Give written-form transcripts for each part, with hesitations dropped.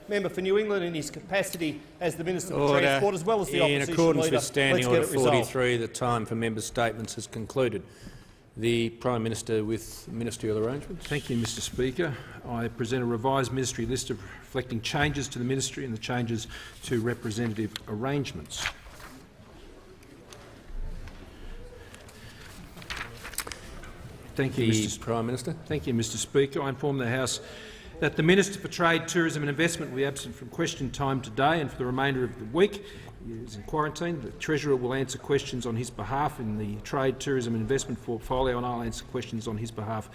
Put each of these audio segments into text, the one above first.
member for New England in his capacity as the Minister for Transport, as well as the opposition leader. In accordance leader. with Standing Order 43, the time for member statements has concluded. The Prime Minister with ministerial arrangements. Thank you, Mr Speaker. I present a revised ministry list reflecting changes to the ministry and the changes to representative arrangements. Thank you, Mr. Prime Minister. Thank you, Mr Speaker. I inform the House that the Minister for Trade, Tourism and Investment will be absent from question time today and for the remainder of the week. He is in quarantine. The Treasurer will answer questions on his behalf in the Trade, Tourism and Investment portfolio, and I'll answer questions on his behalf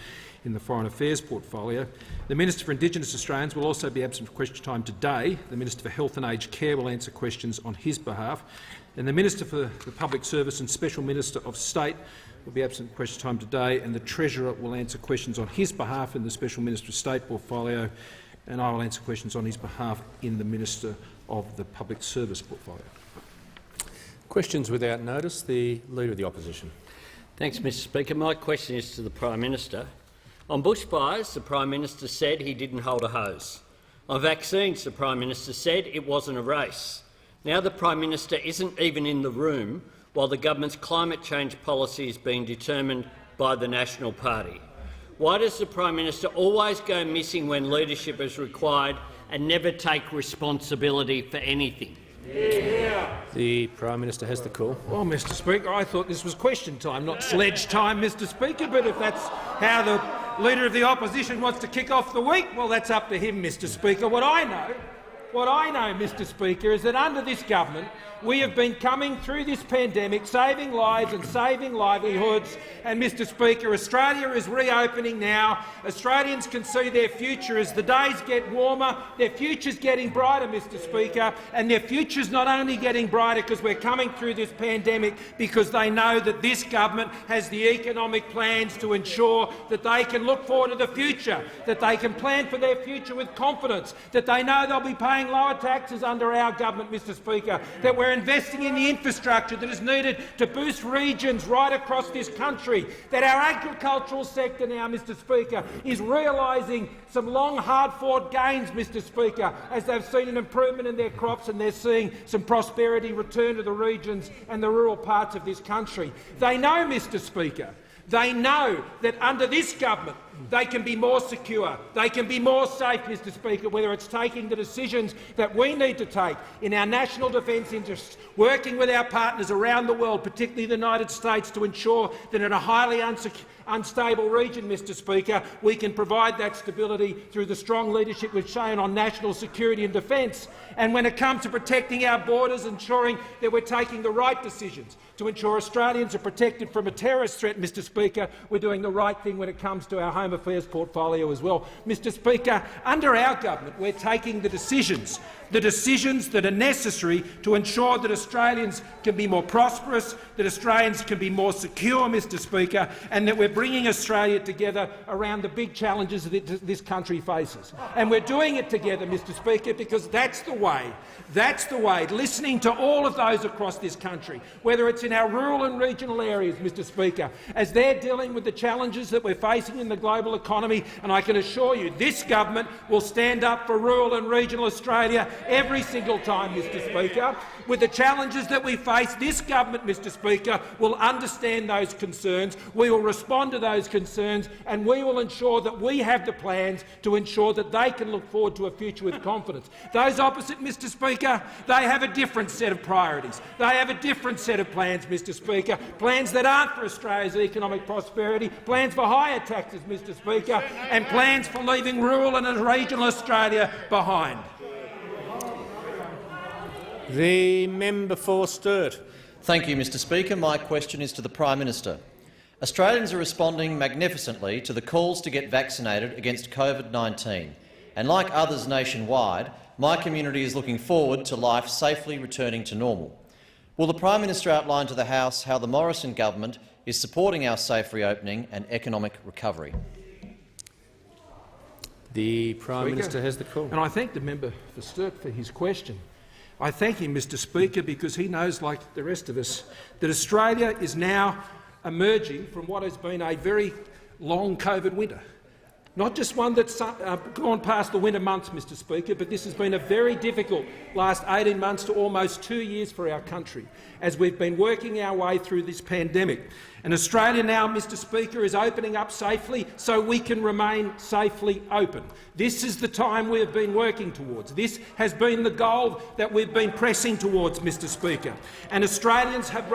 in the Foreign Affairs portfolio. The Minister for Indigenous Australians will also be absent for question time today. The Minister for Health and Aged Care will answer questions on his behalf. And the Minister for the Public Service and Special Minister of State will be absent for question time today, and the Treasurer will answer questions on his behalf in the Special Minister of State portfolio, and I will answer questions on his behalf in the Minister of the Public Service portfolio. Questions without notice. The Leader of the Opposition. Thanks, Mr Speaker. My question is to the Prime Minister. On bushfires, the Prime Minister said he didn't hold a hose. On vaccines, the Prime Minister said it wasn't a race. Now the Prime Minister isn't even in the room while the government's climate change policy is being determined by the National Party. Why does the Prime Minister always go missing when leadership is required and never take responsibility for anything? The Prime Minister has the call. Well, Mr Speaker, I thought this was question time, not sledge time, Mr Speaker, but if that's how the Leader of the Opposition wants to kick off the week, well, that's up to him, Mr Speaker. What I know, Mr Speaker, is that under this government we have been coming through this pandemic, saving lives and saving livelihoods. And, Mr Speaker, Australia is reopening now. Australians can see their future as the days get warmer. Their future's getting brighter, Mr Speaker, and their future's not only getting brighter because we're coming through this pandemic, because they know that this government has the economic plans to ensure that they can look forward to the future, that they can plan for their future with confidence, that they know they'll be paying lower taxes under our government, Mr Speaker, that we're investing in the infrastructure that is needed to boost regions right across this country, that our agricultural sector now, Mr Speaker, is realising some long, hard-fought gains, Mr Speaker, as they've seen an improvement in their crops and they're seeing some prosperity return to the regions and the rural parts of this country. They know, Mr Speaker, they know that under this government they can be more secure, they can be more safe, Mr Speaker, whether it's taking the decisions that we need to take in our national defence interests, working with our partners around the world, particularly the United States, to ensure that in a highly unstable region, Mr Speaker, we can provide that stability through the strong leadership we've shown on national security and defence. And when it comes to protecting our borders, ensuring that we're taking the right decisions to ensure Australians are protected from a terrorist threat, Mr Speaker, we're doing the right thing when it comes to our Home Affairs portfolio as well. Mr Speaker, under our government we're taking the decisions that are necessary to ensure that Australians can be more prosperous, that Australians can be more secure, Mr Speaker, and that we're bringing Australia together around the big challenges that this country faces. And we're doing it together, Mr Speaker, because that's the way, listening to all of those across this country, whether it's in our rural and regional areas, Mr Speaker, as they're dealing with the challenges that we're facing in the global economy. And I can assure you this government will stand up for rural and regional Australia every single time, Mr Speaker. With the challenges that we face, this government, Mr Speaker, will understand those concerns, we will respond to those concerns, and we will ensure that we have the plans to ensure that they can look forward to a future with confidence. Those opposite, Mr Speaker, they have a different set of priorities. They have a different set of plans, Mr Speaker, plans that aren't for Australia's economic prosperity, plans for higher taxes, Mr Speaker, and plans for leaving rural and regional Australia behind. The member for Sturt. Thank you, Mr Speaker. My question is to the Prime Minister. Australians are responding magnificently to the calls to get vaccinated against COVID-19, and like others nationwide, my community is looking forward to life safely returning to normal. Will the Prime Minister outline to the House how the Morrison government is supporting our safe reopening and economic recovery? The Prime Minister has the call. And I thank the member for Sturt for his question. I thank him, Mr Speaker, because he knows, like the rest of us, that Australia is now emerging from what has been a very long COVID winter. Not just one that's gone past the winter months, Mr Speaker, but this has been a very difficult last 18 months to almost 2 years for our country as we've been working our way through this pandemic. And Australia now, Mr Speaker, is opening up safely so we can remain safely open. This is the time we have been working towards. This has been the goal that we've been pressing towards, Mr Speaker. And Australians have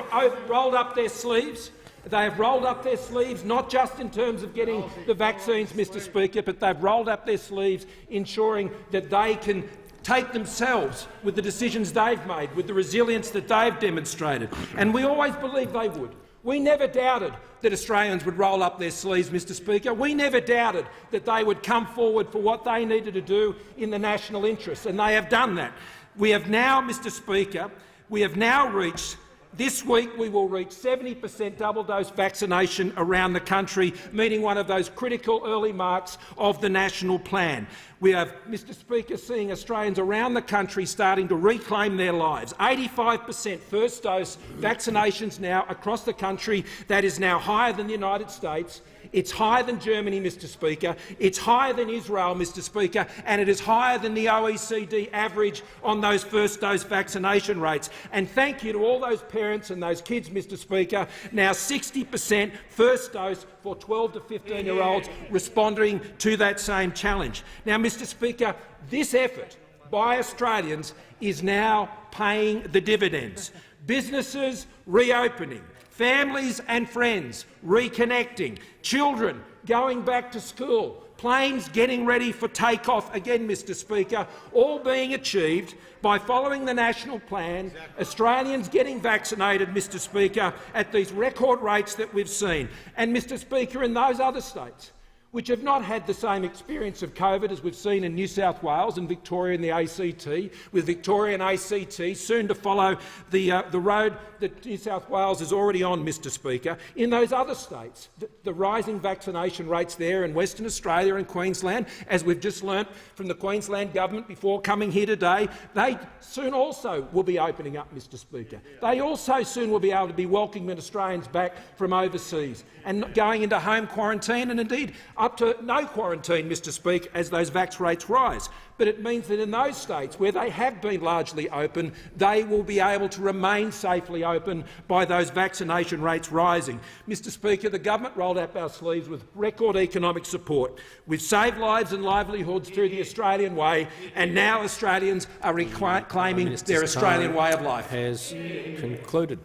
rolled up their sleeves. They have rolled up their sleeves not just in terms of getting the vaccines, Mr Speaker, but they've rolled up their sleeves ensuring that they can take themselves with the decisions they've made, with the resilience that they've demonstrated. And we always believed they would. We never doubted that Australians would roll up their sleeves, Mr Speaker. We never doubted that they would come forward for what they needed to do in the national interest, and they have done that. We have now, Mr Speaker, reached this week we will reach 70% double-dose vaccination around the country, meeting one of those critical early marks of the national plan. We have, Mr Speaker, seeing Australians around the country starting to reclaim their lives. 85% first-dose vaccinations now across the country. That is now higher than the United States. It's higher than Germany, Mr Speaker. It's higher than Israel, Mr Speaker, and it is higher than the OECD average on those first-dose vaccination rates. And thank you to all those parents and those kids, Mr Speaker. Now 60% first dose for 12 to 15-year-olds responding to that same challenge. Now, Mr Speaker, this effort by Australians is now paying the dividends. Businesses reopening, families and friends reconnecting, children going back to school, planes getting ready for takeoff again, Mr Speaker, all being achieved by following the national plan, Australians getting vaccinated, Mr Speaker, at these record rates that we've seen. And, Mr Speaker, in those other states which have not had the same experience of COVID as we've seen in New South Wales and Victoria and the ACT, with Victoria and ACT soon to follow the road that New South Wales is already on, Mr Speaker. In those other states, the rising vaccination rates there in Western Australia and Queensland, as we've just learnt from the Queensland government before coming here today, they soon also will be opening up, Mr Speaker. They also soon will be able to be welcoming Australians back from overseas and going into home quarantine and indeed up to no quarantine, Mr Speaker, as those vax rates rise. But it means that in those states where they have been largely open, they will be able to remain safely open by those vaccination rates rising. Mr Speaker, the government rolled up our sleeves with record economic support. We've saved lives and livelihoods through the Australian way, and now Australians are reclaiming their Australian way of life. Has concluded.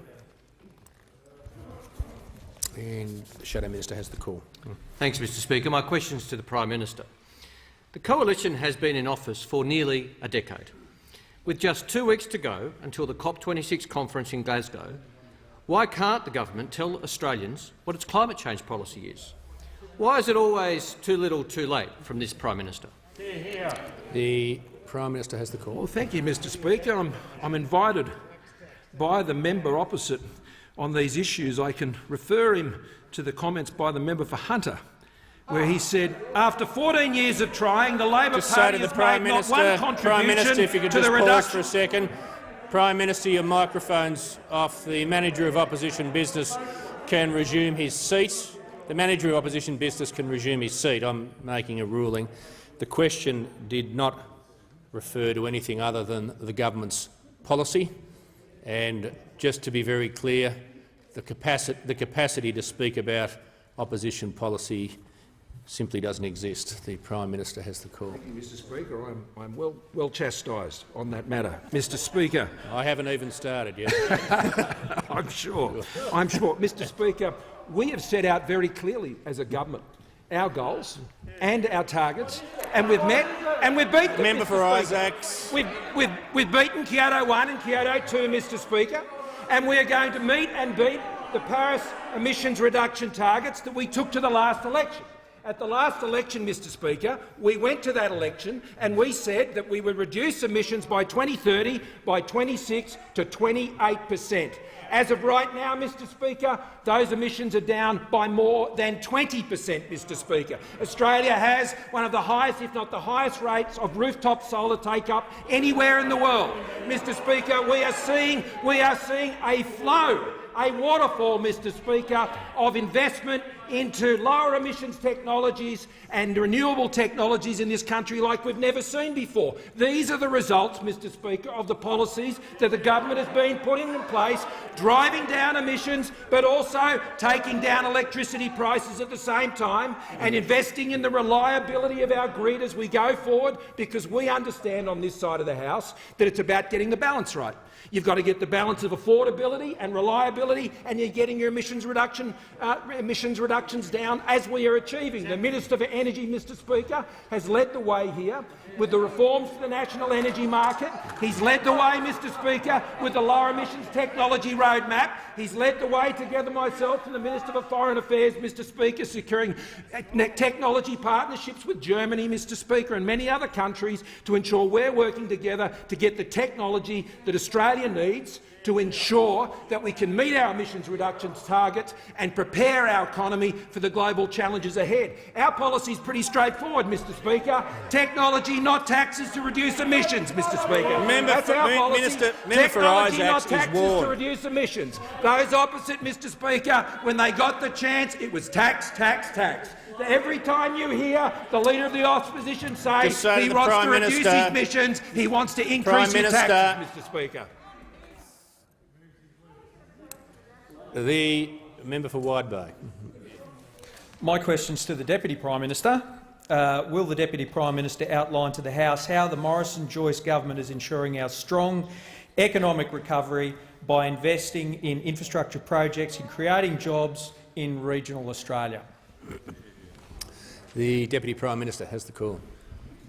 And the Shadow Minister has the call. Thanks, Mr Speaker. My question is to the Prime Minister. The Coalition has been in office for nearly a decade. With just 2 weeks to go until the COP26 conference in Glasgow, why can't the government tell Australians what its climate change policy is? Why is it always too little too late from this Prime Minister? The Prime Minister has the call. Well, thank you, Mr Speaker. I'm invited by the member opposite on these issues. I can refer him to the comments by the member for Hunter, where he said, after 14 years of trying, the Labor Party has made not one contribution Prime Minister, if you could to just the pause reduction. for a second. Prime Minister, your microphone's off. The Manager of Opposition Business can resume his seat. The Manager of Opposition Business can resume his seat. I'm making a ruling. The question did not refer to anything other than the government's policy. And just to be very clear, the capacity to speak about opposition policy simply doesn't exist. The Prime Minister has the call. Thank you, Mr Speaker. I'm well chastised on that matter. Mr Speaker. I haven't even started yet. I'm sure. Mr Speaker, we have set out very clearly as a government our goals and our targets, and we've met and we've beaten them. Member for Isaacs. We've beaten Kyoto 1 and Kyoto 2, Mr Speaker, and we are going to meet and beat the Paris emissions reduction targets that we took to the last election. At the last election, Mr Speaker, we went to that election and we said that we would reduce emissions by 2030 by 26 to 28%. As of right now, Mr Speaker, those emissions are down by more than 20%, Mr Speaker. Australia has one of the highest, if not the highest, rates of rooftop solar take-up anywhere in the world. Mr Speaker, we are seeing a flow, a waterfall, Mr Speaker, of investment into lower emissions technologies and renewable technologies in this country like we've never seen before. These are the results, Mr Speaker, of the policies that the government has been putting in place, driving down emissions but also taking down electricity prices at the same time and investing in the reliability of our grid as we go forward, because we understand on this side of the House that it's about getting the balance right. You've got to get the balance of affordability and reliability, and you're getting your emissions reductions down as we are achieving. The Minister for Energy, Mr Speaker, has led the way here with the reforms to the national energy market. He's led the way, Mr Speaker, with the lower emissions technology roadmap. He's led the way, together myself and the Minister for Foreign Affairs, Mr Speaker, securing technology partnerships with Germany, Mr Speaker, and many other countries to ensure we're working together to get the technology that Australia needs to ensure that we can meet our emissions reductions targets and prepare our economy for the global challenges ahead. Our policy is pretty straightforward, Mr Speaker. Technology, not taxes, to reduce emissions, Mr Speaker. That's our policy. Technology, not taxes, to reduce emissions. Those opposite, Mr Speaker, when they got the chance, it was tax, tax, tax. Every time you hear the Leader of the Opposition say he wants to reduce his emissions, he wants to increase your taxes, Mr Speaker. The member for Wide Bay. My question's to the Deputy Prime Minister. Will the Deputy Prime Minister outline to the House how the Morrison-Joyce government is ensuring our strong economic recovery by investing in infrastructure projects and creating jobs in regional Australia? The Deputy Prime Minister has the call.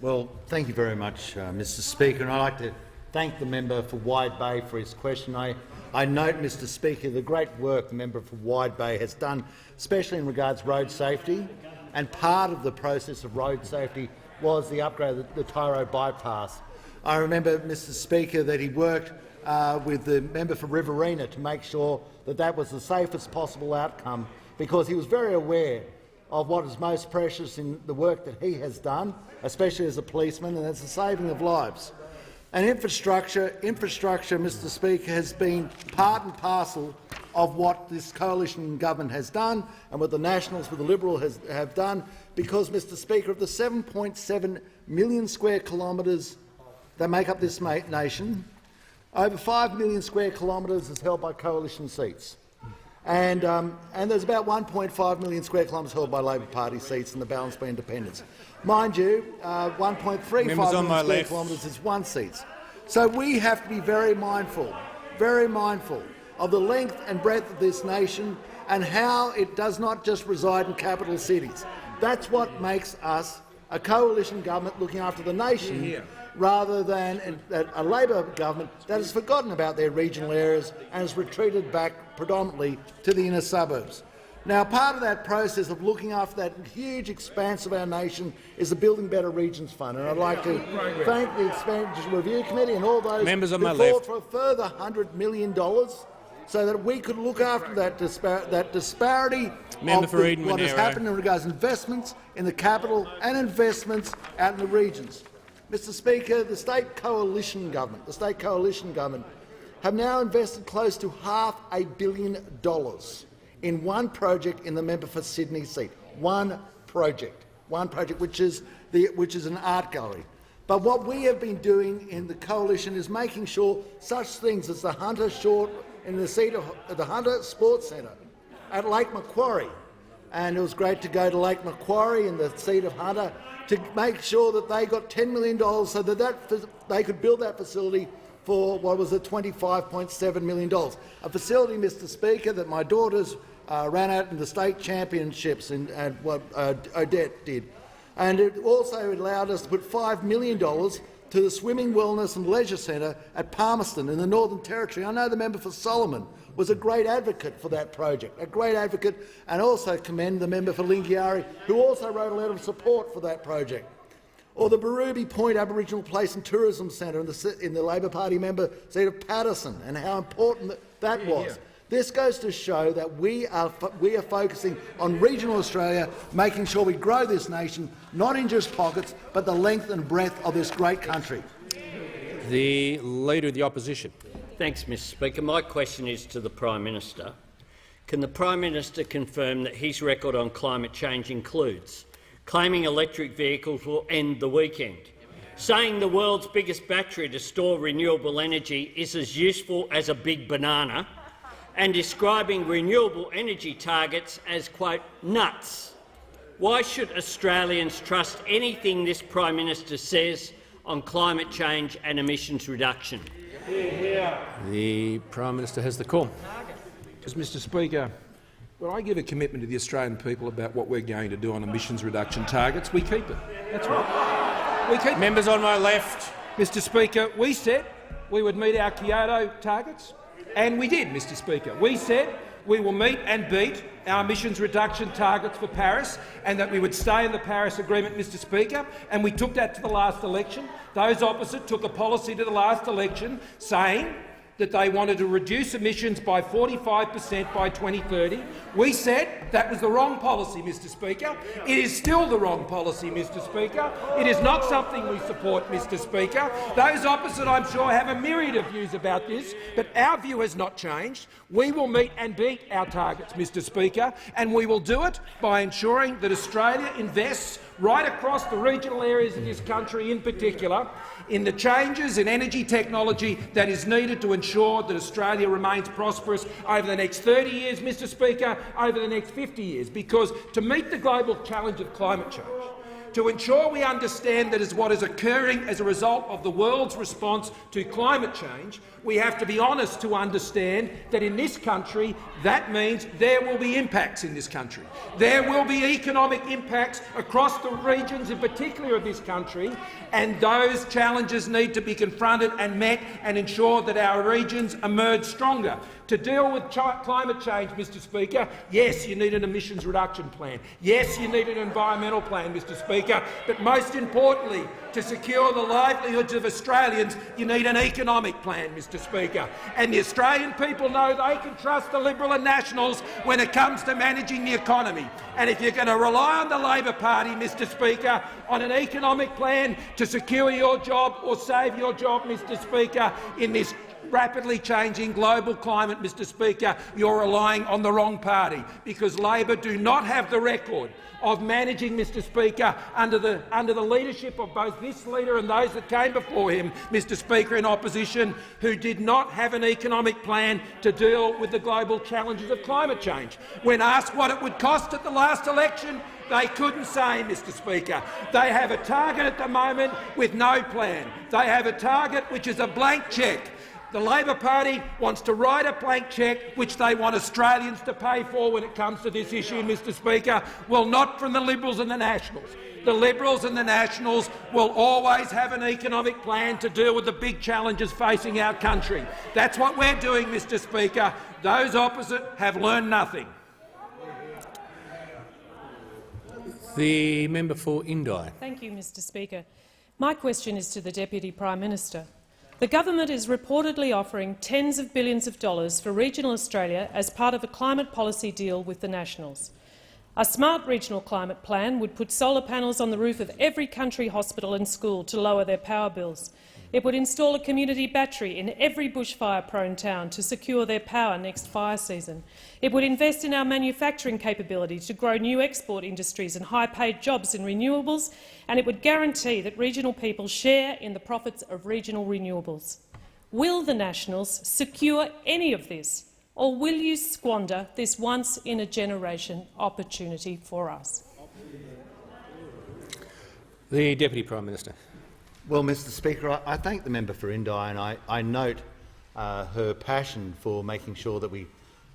Well, thank you very much, Mr Speaker, and I'd like to thank the member for Wide Bay for his question. I note, Mr Speaker, the great work the member for Wide Bay has done, especially in regards to road safety, and part of the process of road safety was the upgrade of the Tyro bypass. I remember, Mr Speaker, that he worked with the member for Riverina to make sure that that was the safest possible outcome, because he was very aware of what is most precious in the work that he has done, especially as a policeman, and that's the saving of lives. And infrastructure, Mr Speaker, has been part and parcel of what this coalition government has done and what the Nationals with the Liberals have done, because, Mr Speaker, of the 7.7 million square kilometres that make up this nation, over 5 million square kilometres is held by coalition seats. And there's about 1.5 million square kilometres held by Labor Party seats, and the balance by independents. Mind you, 1.35 million square kilometres is one seat. So we have to be very mindful of the length and breadth of this nation and how it does not just reside in capital cities. That's what makes us a coalition government looking after the nation, rather than a Labor government that has forgotten about their regional areas and has retreated back predominantly to the inner suburbs. Now, part of that process of looking after that huge expanse of our nation is the Building Better Regions Fund, and I'd like to thank the Expenditure Review Committee and all those who fought for a further $100 million so that we could look after that disparity of what has happened in regards to investments in the capital and investments out in the regions. Mr Speaker, the state coalition government have now invested close to $500 million in one project in the member for Sydney seat. One project, which is an art gallery. But what we have been doing in the coalition is making sure such things as the Hunter Short in the seat of the Hunter Sports Centre at Lake Macquarie, and it was great to go to Lake Macquarie in the seat of Hunter to make sure that they got $10 million so that they could build that facility for what was at $25.7 million. A facility, Mr Speaker, that my daughters ran out in the state championships and what Odette did. And it also allowed us to put $5 million to the Swimming, Wellness and Leisure Centre at Palmerston in the Northern Territory. I know the member for Solomon was a great advocate for that project, and also commend the member for Lingiari, who also wrote a letter of support for that project. Or the Barruby Point Aboriginal Place and Tourism Centre in the Labor Party member seat of Patterson, and how important that was. This goes to show that we are focusing on regional Australia, making sure we grow this nation, not in just pockets, but the length and breadth of this great country. The Leader of the Opposition. Thanks, Mr Speaker. My question is to the Prime Minister. Can the Prime Minister confirm that his record on climate change includes claiming electric vehicles will end the weekend, saying the world's biggest battery to store renewable energy is as useful as a big banana, and describing renewable energy targets as, quote, nuts? Why should Australians trust anything this Prime Minister says on climate change and emissions reduction? The Prime Minister has the call. Mr Speaker, when I give a commitment to the Australian people about what we're going to do on emissions reduction targets, we keep it. That's right. We keep Members on my left. Mr Speaker, we said we would meet our Kyoto targets, and we did, Mr Speaker. We said we will meet and beat our emissions reduction targets for Paris and that we would stay in the Paris Agreement, Mr Speaker, and we took that to the last election. Those opposite took a policy to the last election saying that they wanted to reduce emissions by 45% by 2030. We said that was the wrong policy, Mr Speaker. It is still the wrong policy, Mr Speaker. It is not something we support, Mr Speaker. Those opposite, I'm sure, have a myriad of views about this, but our view has not changed. We will meet and beat our targets, Mr Speaker, and we will do it by ensuring that Australia invests right across the regional areas of this country in particular in the changes in energy technology that is needed to ensure that Australia remains prosperous over the next 30 years, Mr Speaker, over the next 50 years, because to meet the global challenge of climate change, to ensure we understand that is what is occurring as a result of the world's response to climate change, we have to be honest to understand that in this country that means there will be impacts in this country. There will be economic impacts across the regions in particular of this country, and those challenges need to be confronted and met and ensure that our regions emerge stronger. To deal with climate change, Mr Speaker, yes, you need an emissions reduction plan. Yes, you need an environmental plan, Mr Speaker. But most importantly, to secure the livelihoods of Australians, you need an economic plan, Mr Speaker. And the Australian people know they can trust the Liberal and Nationals when it comes to managing the economy. And if you're going to rely on the Labor Party, Mr Speaker, on an economic plan to secure your job or save your job, Mr Speaker, in this rapidly changing global climate, Mr Speaker, you're relying on the wrong party, because Labor do not have the record of managing, Mr Speaker, under the leadership of both this leader and those that came before him, Mr Speaker, in opposition, who did not have an economic plan to deal with the global challenges of climate change. When asked what it would cost at the last election, they couldn't say, Mr Speaker. They have a target at the moment with no plan. They have a target which is a blank cheque. The Labor Party wants to write a blank cheque which they want Australians to pay for when it comes to this issue, Mr Speaker. Well, not from the Liberals and the Nationals. The Liberals and the Nationals will always have an economic plan to deal with the big challenges facing our country. That's what we're doing, Mr Speaker. Those opposite have learned nothing. The member for Indi. Thank you, Mr Speaker. My question is to the Deputy Prime Minister. The government is reportedly offering tens of billions of dollars for regional Australia as part of a climate policy deal with the Nationals. A smart regional climate plan would put solar panels on the roof of every country hospital and school to lower their power bills. It would install a community battery in every bushfire-prone town to secure their power next fire season. It would invest in our manufacturing capability to grow new export industries and high-paid jobs in renewables, and it would guarantee that regional people share in the profits of regional renewables. Will the Nationals secure any of this, or will you squander this once-in-a-generation opportunity for us? The Deputy Prime Minister. Well, Mr Speaker, I thank the member for Indi, and I note her passion for making sure that we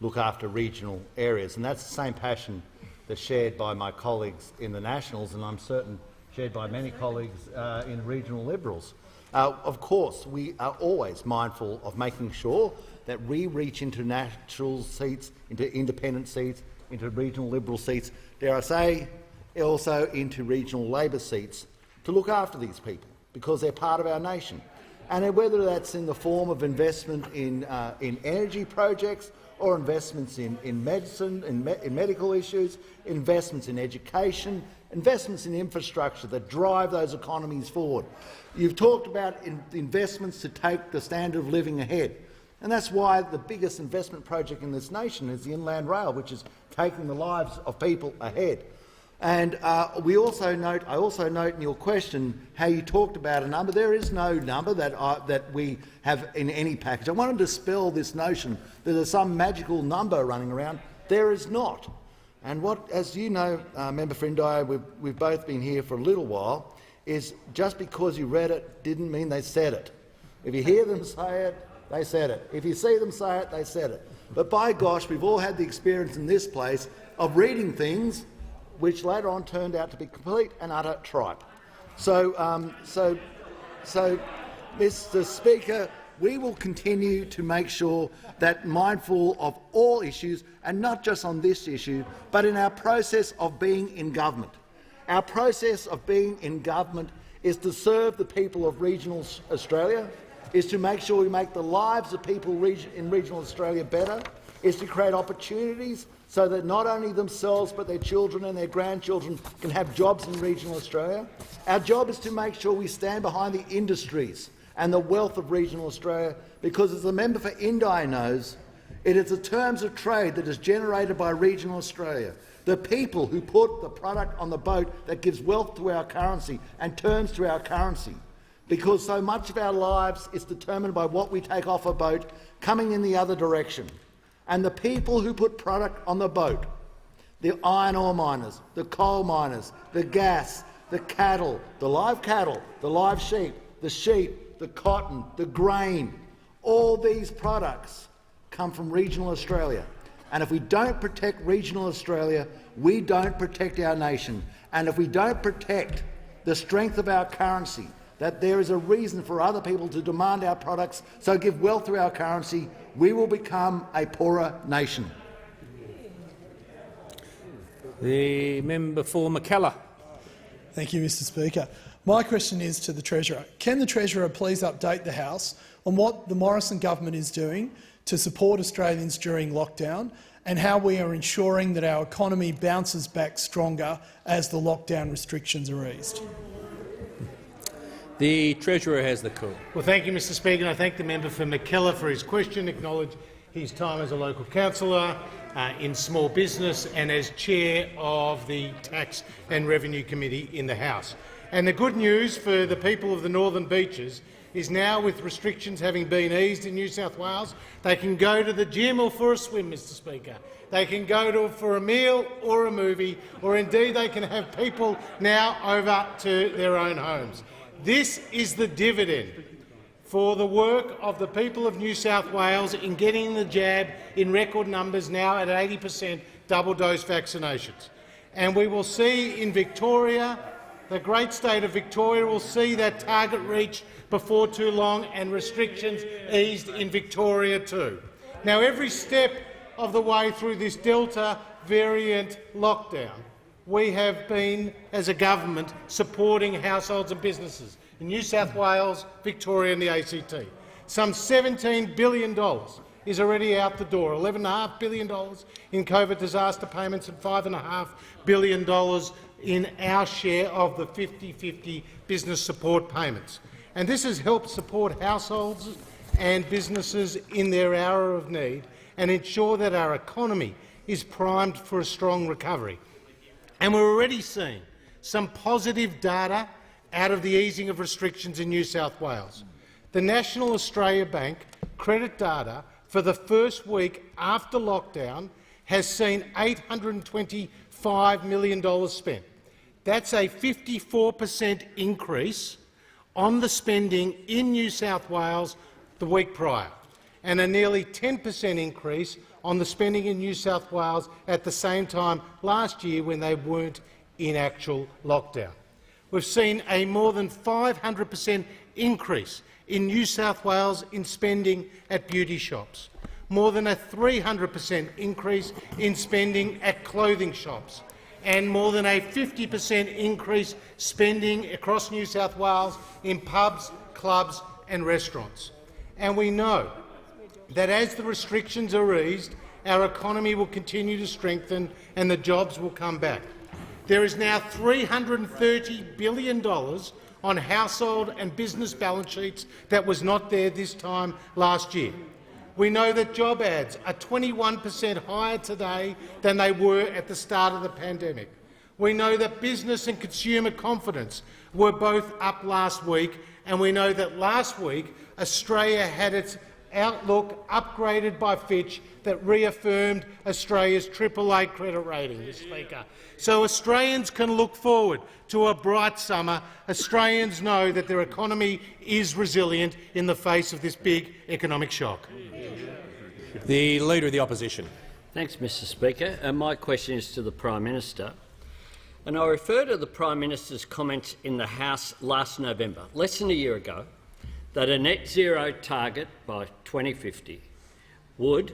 look after regional areas, and that's the same passion that's shared by my colleagues in the Nationals, and I'm certain shared by many colleagues in regional Liberals. Of course, we are always mindful of making sure that we reach into national seats, into independent seats, into regional Liberal seats, dare I say, also into regional Labor seats, to look after these people, because they're part of our nation. And whether that's in the form of investment in energy projects or investments in medicine, in medical issues, investments in education, investments in infrastructure that drive those economies forward. You've talked about investments to take the standard of living ahead. And that's why the biggest investment project in this nation is the Inland Rail, which is taking the lives of people ahead. And I also note in your question how you talked about a number. There is no number that we have in any package. I want to dispel this notion that there's some magical number running around. There is not. And what, as you know, Member for Indi, we've both been here for a little while, is just because you read it didn't mean they said it. If you hear them say it, they said it. If you see them say it, they said it. But by gosh, we've all had the experience in this place of reading things which later on turned out to be complete and utter tripe. So, Mr. Speaker, we will continue to make sure that, mindful of all issues, and not just on this issue, but in our process of being in government. Our process of being in government is to serve the people of regional Australia, is to make sure we make the lives of people in regional Australia better, is to create opportunities so that not only themselves but their children and their grandchildren can have jobs in regional Australia. Our job is to make sure we stand behind the industries and the wealth of regional Australia, because, as the member for Indi knows, it is the terms of trade that is generated by regional Australia, the people who put the product on the boat that gives wealth to our currency and terms to our currency, because so much of our lives is determined by what we take off a boat coming in the other direction. And the people who put product on the boat, the iron ore miners, the coal miners, the gas, the cattle, the live sheep, the cotton, the grain, all these products come from regional Australia. And if we don't protect regional Australia, we don't protect our nation. And if we don't protect the strength of our currency, that there is a reason for other people to demand our products, so give wealth to our currency, we will become a poorer nation. The member for Mackellar. Thank you, Mr Speaker. My question is to the Treasurer. Can the Treasurer please update the House on what the Morrison government is doing to support Australians during lockdown, and how we are ensuring that our economy bounces back stronger as the lockdown restrictions are eased? The Treasurer has the call. Well, thank you, Mr Speaker, and I thank the member for Mackellar for his question, acknowledge his time as a local councillor in small business and as chair of the Tax and Revenue Committee in the House. And the good news for the people of the Northern Beaches is now, with restrictions having been eased in New South Wales, they can go to the gym or for a swim, Mr Speaker. They can go for a meal or a movie, or indeed they can have people now over to their own homes. This is the dividend for the work of the people of New South Wales in getting the jab in record numbers, now at 80% double-dose vaccinations. And we will see in Victoria, the great state of Victoria, will see that target reached before too long and restrictions eased in Victoria too. Now, every step of the way through this Delta variant lockdown, we have been, as a government, supporting households and businesses in New South Wales, Victoria and the ACT. Some $17 billion is already out the door, $11.5 billion in COVID disaster payments and $5.5 billion in our share of the 50-50 business support payments. And this has helped support households and businesses in their hour of need and ensure that our economy is primed for a strong recovery. And we're already seeing some positive data out of the easing of restrictions in New South Wales. The National Australia Bank credit data for the first week after lockdown has seen $825 million spent. That's a 54% increase on the spending in New South Wales the week prior, and a nearly 10% increase on the spending in New South Wales at the same time last year when they weren't in actual lockdown. We've seen a more than 500% increase in New South Wales in spending at beauty shops, more than a 300% increase in spending at clothing shops, and more than a 50% increase spending across New South Wales in pubs, clubs and restaurants. And we know that as the restrictions are eased, our economy will continue to strengthen and the jobs will come back. There is now $330 billion on household and business balance sheets that was not there this time last year. We know that job ads are 21% higher today than they were at the start of the pandemic. We know that business and consumer confidence were both up last week, and we know that last week Australia had its outlook upgraded by Fitch that reaffirmed Australia's AAA credit rating, Mr. Speaker. So Australians can look forward to a bright summer. Australians know that their economy is resilient in the face of this big economic shock. The Leader of the Opposition. Thanks, Mr Speaker. My question is to the Prime Minister. And I refer to the Prime Minister's comments in the House last November, less than a year ago, that a net zero target by 2050 would,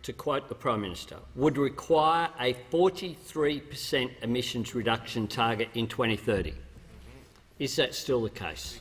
to quote the Prime Minister, would require a 43% emissions reduction target in 2030. Is that still the case?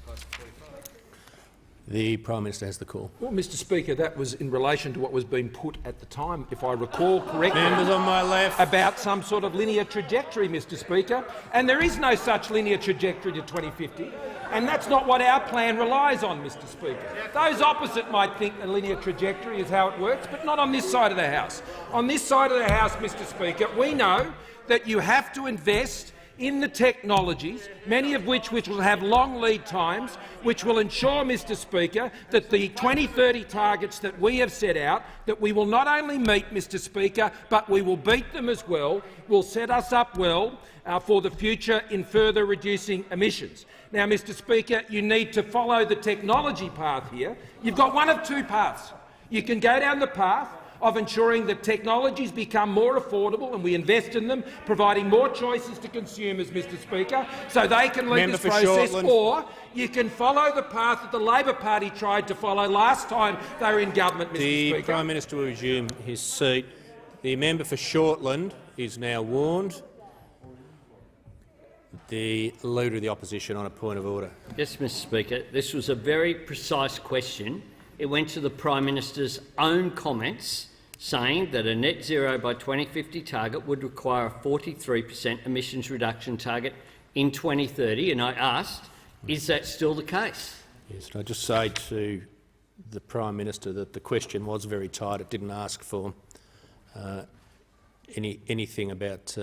The Prime Minister has the call. Well, Mr Speaker, that was in relation to what was being put at the time, if I recall correctly. Members on my left. About some sort of linear trajectory, Mr Speaker. And there is no such linear trajectory to 2050. And that's not what our plan relies on, Mr Speaker. Those opposite might think a linear trajectory is how it works, but not on this side of the House. On this side of the House, Mr Speaker, we know that you have to invest in the technologies, many of which will have long lead times, which will ensure, Mr Speaker, that the 2030 targets that we have set out, that we will not only meet, Mr Speaker, but we will beat them as well, will set us up well for the future in further reducing emissions. Now, Mr Speaker, you need to follow the technology path here. You've got one of two paths. You can go down the path of ensuring that technologies become more affordable and we invest in them, providing more choices to consumers, Mr Speaker, so they can lead this process, or you can follow the path that the Labor Party tried to follow last time they were in government, Mr Speaker. The Prime Minister will resume his seat. The member for Shortland is now warned. The Leader of the Opposition on a point of order. Yes, Mr Speaker. This was a very precise question. It went to the Prime Minister's own comments, saying that a net zero by 2050 target would require a 43% emissions reduction target in 2030, and I asked, is that still the case? Yes, and I just say to the Prime Minister that the question was very tight. It didn't ask for anything about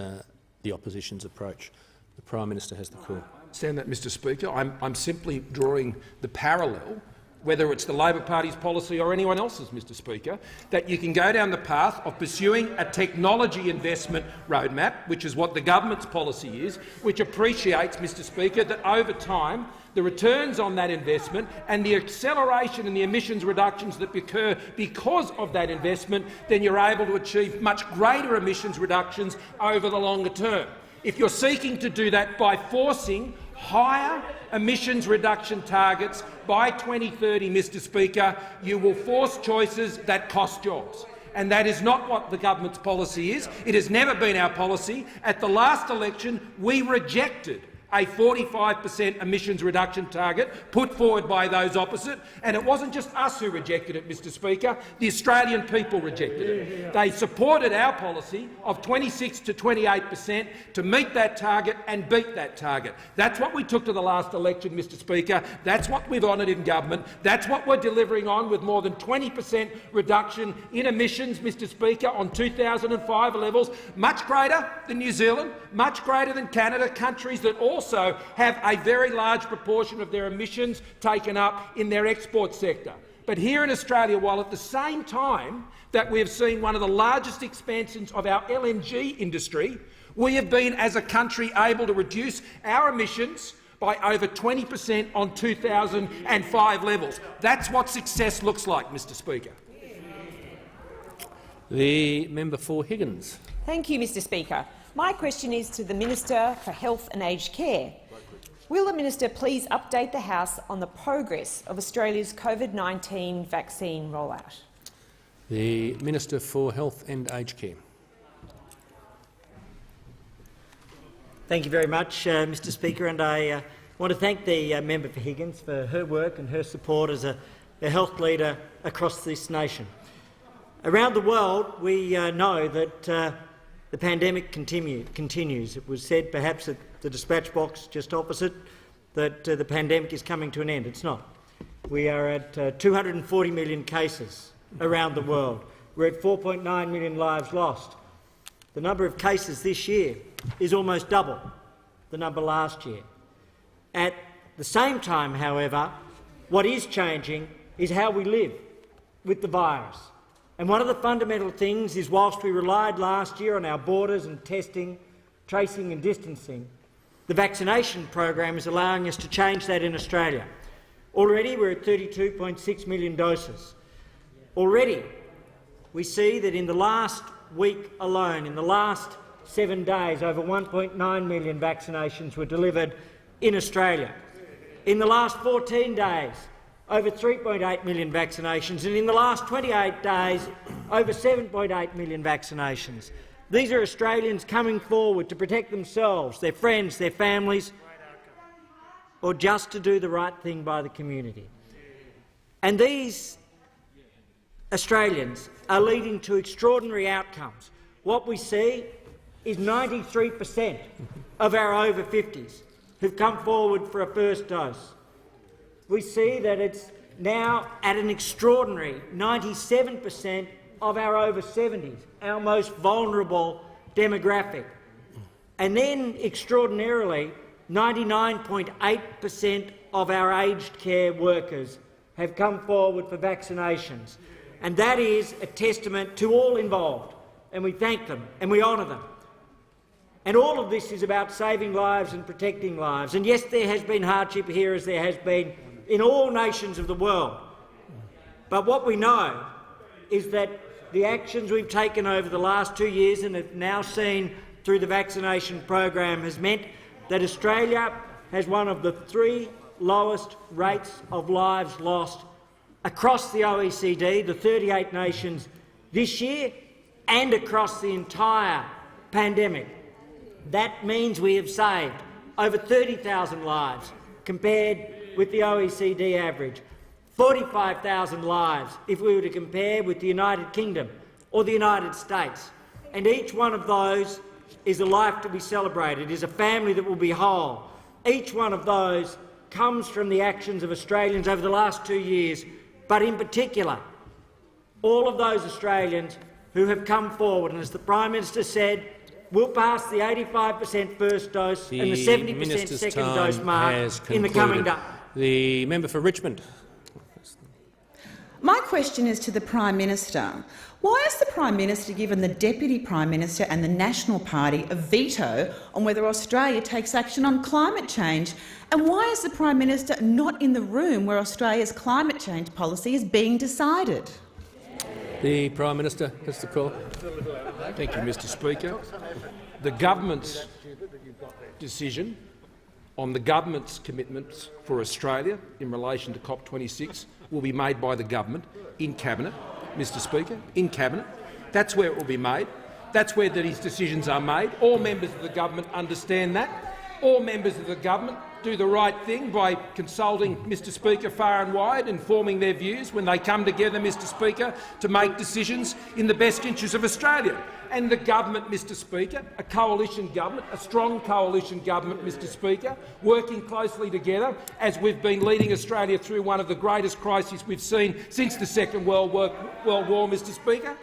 the opposition's approach. The Prime Minister has the call. I understand that, Mr Speaker. I'm simply drawing the parallel, whether it's the Labor Party's policy or anyone else's, Mr Speaker, that you can go down the path of pursuing a technology investment roadmap, which is what the government's policy is, which appreciates, Mr Speaker, that over time the returns on that investment and the acceleration in the emissions reductions that occur because of that investment, then you're able to achieve much greater emissions reductions over the longer term. If you're seeking to do that by forcing higher emissions reduction targets by 2030, Mr Speaker, you will force choices that cost jobs. And that is not what the government's policy is. It has never been our policy. At the last election, we rejected a 45% emissions reduction target put forward by those opposite, and it wasn't just us who rejected it, Mr Speaker. The Australian people rejected it. They supported our policy of 26 to 28% to meet that target and beat that target. That's what we took to the last election, Mr Speaker. That's what we've honoured in government. That's what we're delivering on, with more than 20% reduction in emissions, Mr Speaker, on 2005 levels, much greater than New Zealand, much greater than Canada, countries that also have a very large proportion of their emissions taken up in their export sector. But here in Australia, while at the same time that we have seen one of the largest expansions of our LNG industry, we have been, as a country, able to reduce our emissions by over 20% on 2005 levels. That's what success looks like, Mr Speaker. The member for Higgins. Thank you, Mr Speaker. My question is to the Minister for Health and Aged Care. Will the Minister please update the House on the progress of Australia's COVID-19 vaccine rollout? The Minister for Health and Aged Care. Thank you very much, Mr Speaker, and I want to thank the member for Higgins for her work and her support as a health leader across this nation. Around the world, we know that the pandemic continues. It was said, perhaps at the dispatch box just opposite, that the pandemic is coming to an end. It's not. We are at 240 million cases around the world. We're at 4.9 million lives lost. The number of cases this year is almost double the number last year. At the same time, however, what is changing is how we live with the virus. And one of the fundamental things is, whilst we relied last year on our borders and testing, tracing and distancing, the vaccination program is allowing us to change that in Australia. Already we're at 32.6 million doses. Already we see that in the last week alone, in the last 7 days, over 1.9 million vaccinations were delivered in Australia. In the last 14 days, over 3.8 million vaccinations, and in the last 28 days, over 7.8 million vaccinations. These are Australians coming forward to protect themselves, their friends, their families, or just to do the right thing by the community. And these Australians are leading to extraordinary outcomes. What we see is 93% of our over 50s who've come forward for a first dose. We see that it's now at an extraordinary 97% of our over 70s, our most vulnerable demographic. And then, extraordinarily, 99.8% of our aged care workers have come forward for vaccinations. And that is a testament to all involved, and we thank them and we honour them. And all of this is about saving lives and protecting lives. And yes, there has been hardship here, as there has been in all nations of the world. But what we know is that the actions we've taken over the last 2 years and have now seen through the vaccination program has meant that Australia has one of the 3 lowest rates of lives lost across the OECD, the 38 nations this year, and across the entire pandemic. That means we have saved over 30,000 lives compared with the OECD average, 45,000 lives if we were to compare with the United Kingdom or the United States. And each one of those is a life to be celebrated, is a family that will be whole. Each one of those comes from the actions of Australians over the last 2 years, but in particular, all of those Australians who have come forward, and as the Prime Minister said, we'll pass the 85% first dose and the 70% second dose mark in the coming days. The member for Richmond. My question is to the Prime Minister. Why has the Prime Minister given the Deputy Prime Minister and the National Party a veto on whether Australia takes action on climate change? And why is the Prime Minister not in the room where Australia's climate change policy is being decided? The Prime Minister has the call. Thank you, Mr Speaker. The government's decision on the government's commitments for Australia in relation to COP26 will be made by the government in Cabinet, Mr Speaker, in Cabinet. That's where it will be made. That's where these decisions are made. All members of the government understand that. All members of the government do the right thing by consulting Mr Speaker far and wide, informing their views when they come together, Mr Speaker, to make decisions in the best interest of Australia. And the government, Mr Speaker, a coalition government, a strong coalition government, Mr Speaker, working closely together as we've been leading Australia through one of the greatest crises we've seen since the Second World War, Mr Speaker,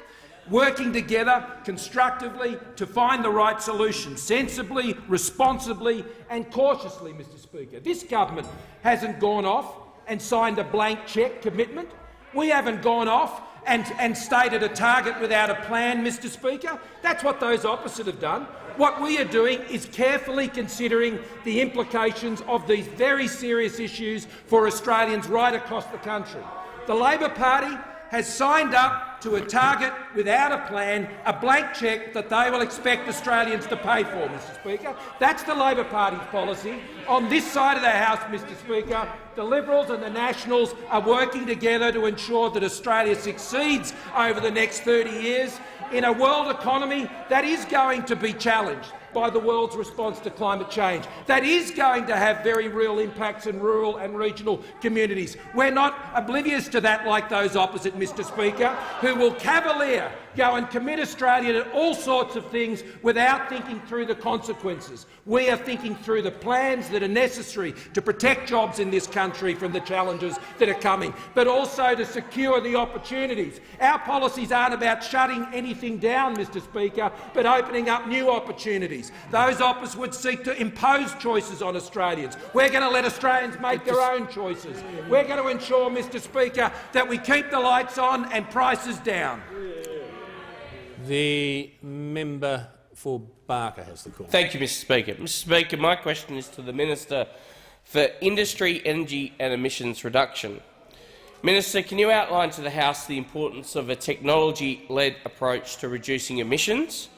working together constructively to find the right solution, sensibly, responsibly and cautiously, Mr Speaker. This government hasn't gone off and signed a blank cheque commitment. We haven't gone off and stated a target without a plan, Mr Speaker. That's what those opposite have done. What we are doing is carefully considering the implications of these very serious issues for Australians right across the country. The Labor Party has signed up to a target without a plan, a blank cheque that they will expect Australians to pay for, Mr Speaker. That's the Labor Party's policy. On this side of the House, Mr Speaker, the Liberals and the Nationals are working together to ensure that Australia succeeds over the next 30 years in a world economy that is going to be challenged. by the world's response to climate change. That is going to have very real impacts in rural and regional communities. We're not oblivious to that like those opposite, Mr Speaker, who will cavalier go and commit Australia to all sorts of things without thinking through the consequences. We are thinking through the plans that are necessary to protect jobs in this country from the challenges that are coming, but also to secure the opportunities. Our policies aren't about shutting anything down, Mr Speaker, but opening up new opportunities. Those opposites would seek to impose choices on Australians. We're going to let Australians make their own choices. We're going to ensure, Mr Speaker, that we keep the lights on and prices down. The member for Barker has the call. Thank you, Mr Speaker. Mr Speaker, my question is to the Minister for Industry, Energy and Emissions Reduction. Minister, can you outline to the House the importance of a technology-led approach to reducing emissions?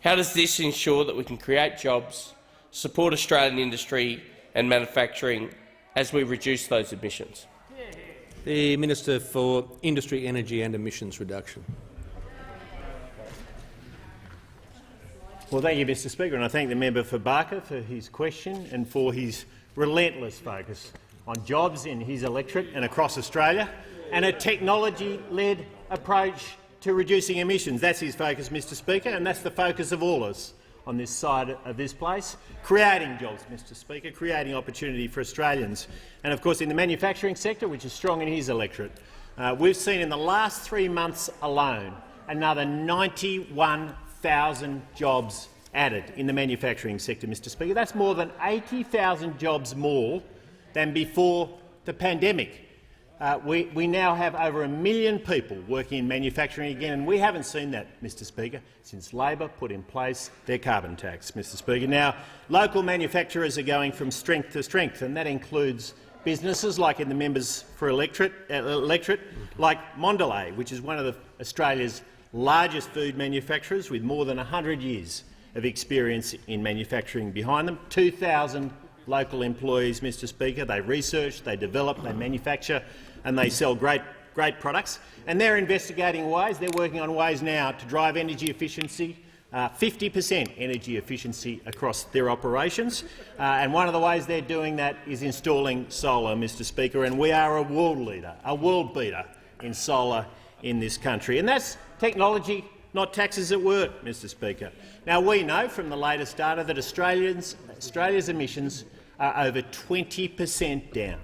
How does this ensure that we can create jobs, support Australian industry and manufacturing as we reduce those emissions? The Minister for Industry, Energy and Emissions Reduction. Well, thank you, Mr Speaker, and I thank the member for Barker for his question and for his relentless focus on jobs in his electorate and across Australia, and a technology-led approach to reducing emissions. That's his focus, Mr Speaker, and that's the focus of all of us on this side of this place, creating jobs, Mr Speaker, creating opportunity for Australians. And of course in the manufacturing sector, which is strong in his electorate, we've seen in the last 3 months alone another 91,000 jobs added in the manufacturing sector, Mr Speaker. That's more than 80,000 jobs more than before the pandemic. We now have over 1 million people working in manufacturing again, and we haven't seen that, Mr Speaker, since Labor put in place their carbon tax, Mr Speaker. Now, local manufacturers are going from strength to strength, and that includes businesses like in the members for electorate like Mondelez, which is one of Australia's largest food manufacturers with more than 100 years of experience in manufacturing behind them. 2,000 local employees, Mr Speaker. They research, they develop, they manufacture and they sell great products. And they're investigating ways, they're working on ways now to drive energy efficiency, 50% energy efficiency across their operations. And one of the ways they're doing that is installing solar, Mr Speaker, and we are a world leader, a world beater in solar in this country. And that's technology, not taxes at work, Mr Speaker. Now, we know from the latest data that Australia's emissions are over 20% down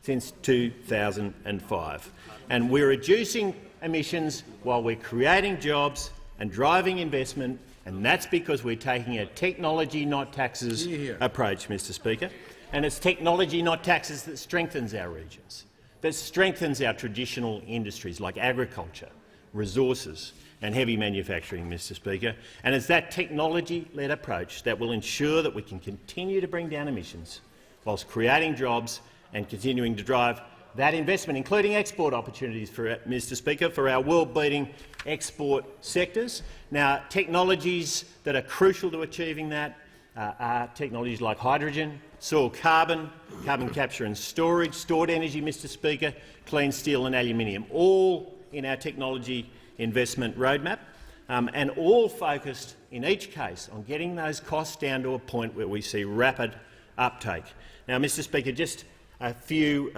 since 2005. And we're reducing emissions while we're creating jobs and driving investment, and that's because we're taking a technology, not taxes approach, Mr Speaker. And it's technology, not taxes, that strengthens our regions, that strengthens our traditional industries like agriculture, resources and heavy manufacturing, Mr Speaker. And it's that technology-led approach that will ensure that we can continue to bring down emissions whilst creating jobs and continuing to drive that investment, including export opportunities, for Mr Speaker, for our world-beating export sectors. Now, technologies that are crucial to achieving that are technologies like hydrogen, soil carbon, carbon capture and storage, stored energy, Mr Speaker, clean steel and aluminium, all in our technology investment roadmap, and all focused in each case on getting those costs down to a point where we see rapid uptake. Now, Mr Speaker, just a few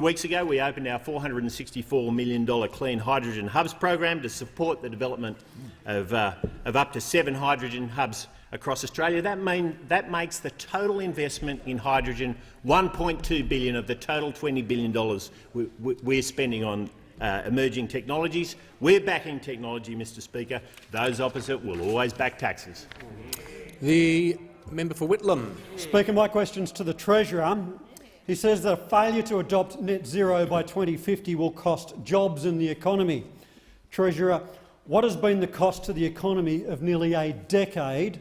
weeks ago we opened our $464 million Clean Hydrogen Hubs program to support the development of up to 7 hydrogen hubs across Australia. That makes the total investment in hydrogen $1.2 billion of the total $20 billion we're spending on emerging technologies. We're backing technology, Mr Speaker. Those opposite will always back taxes. The member for Whitlam. Speaker, my question's to the Treasurer. He says that a failure to adopt net zero by 2050 will cost jobs in the economy. Treasurer, what has been the cost to the economy of nearly a decade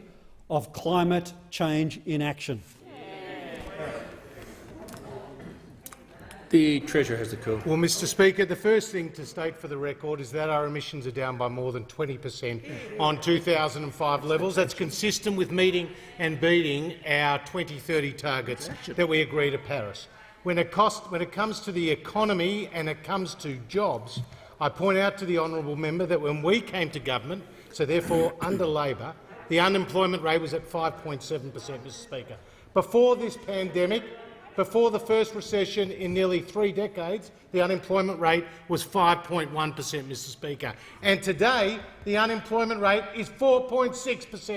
of climate change inaction? The Treasurer has the call. Well, Mr Speaker, the first thing to state for the record is that our emissions are down by more than 20% on 2005 levels. That's consistent with meeting and beating our 2030 targets that we agreed at Paris. When it comes to the economy and it comes to jobs, I point out to the honourable member that when we came to government, so therefore under Labor, the unemployment rate was at 5.7%, Mr Speaker. Before this pandemic, before the first recession in nearly 3 decades, the unemployment rate was 5.1%, Mr Speaker. And today, the unemployment rate is 4.6%,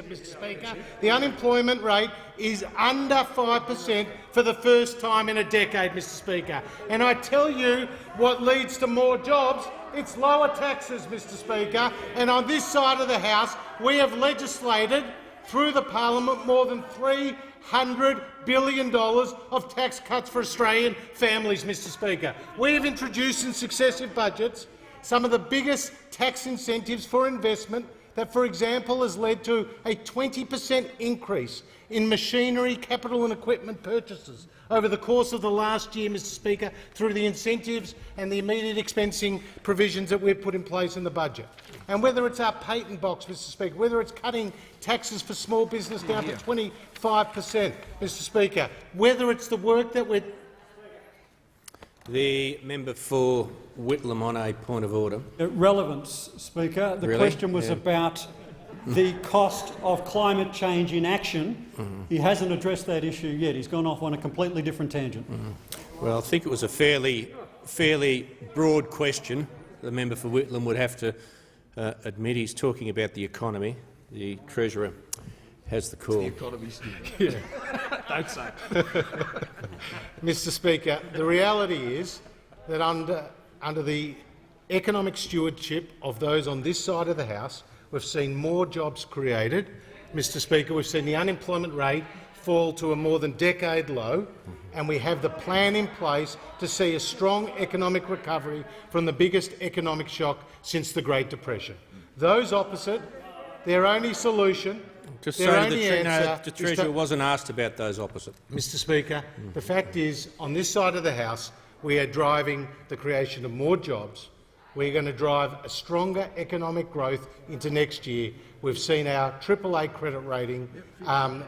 Mr Speaker. The unemployment rate is under 5% for the first time in a decade, Mr Speaker. And I tell you what leads to more jobs. It's lower taxes, Mr Speaker. And on this side of the House, we have legislated through the parliament more than $300 billion of tax cuts for Australian families, Mr Speaker. We have introduced in successive budgets some of the biggest tax incentives for investment that, for example, has led to a 20% increase in machinery, capital and equipment purchases over the course of the last year, Mr Speaker, through the incentives and the immediate expensing provisions that we've put in place in the budget. And whether it's our patent box, Mr Speaker, whether it's cutting taxes for small business down to 25%, Mr Speaker, whether it's the work that we're— The member for Whitlam on a point of order. Relevance, Speaker. The question was about the cost of climate change inaction. He hasn't addressed that issue yet. He's gone off on a completely different tangent. Well, I think it was a fairly broad question. The member for Whitlam would have to admit he's talking about the economy. The Treasurer has the call. Yeah. Don't say. Mr Speaker, the reality is that under the economic stewardship of those on this side of the House, we've seen more jobs created. Mr Speaker, we've seen the unemployment rate fall to a more than decade low, and we have the plan in place to see a strong economic recovery from the biggest economic shock since the Great Depression. Those opposite, their only solution, Just their so only answer— the Treasurer wasn't asked about those opposite. Mr Speaker, the fact is, on this side of the House, we are driving the creation of more jobs. We're going to drive a stronger economic growth into next year. We've seen our AAA credit rating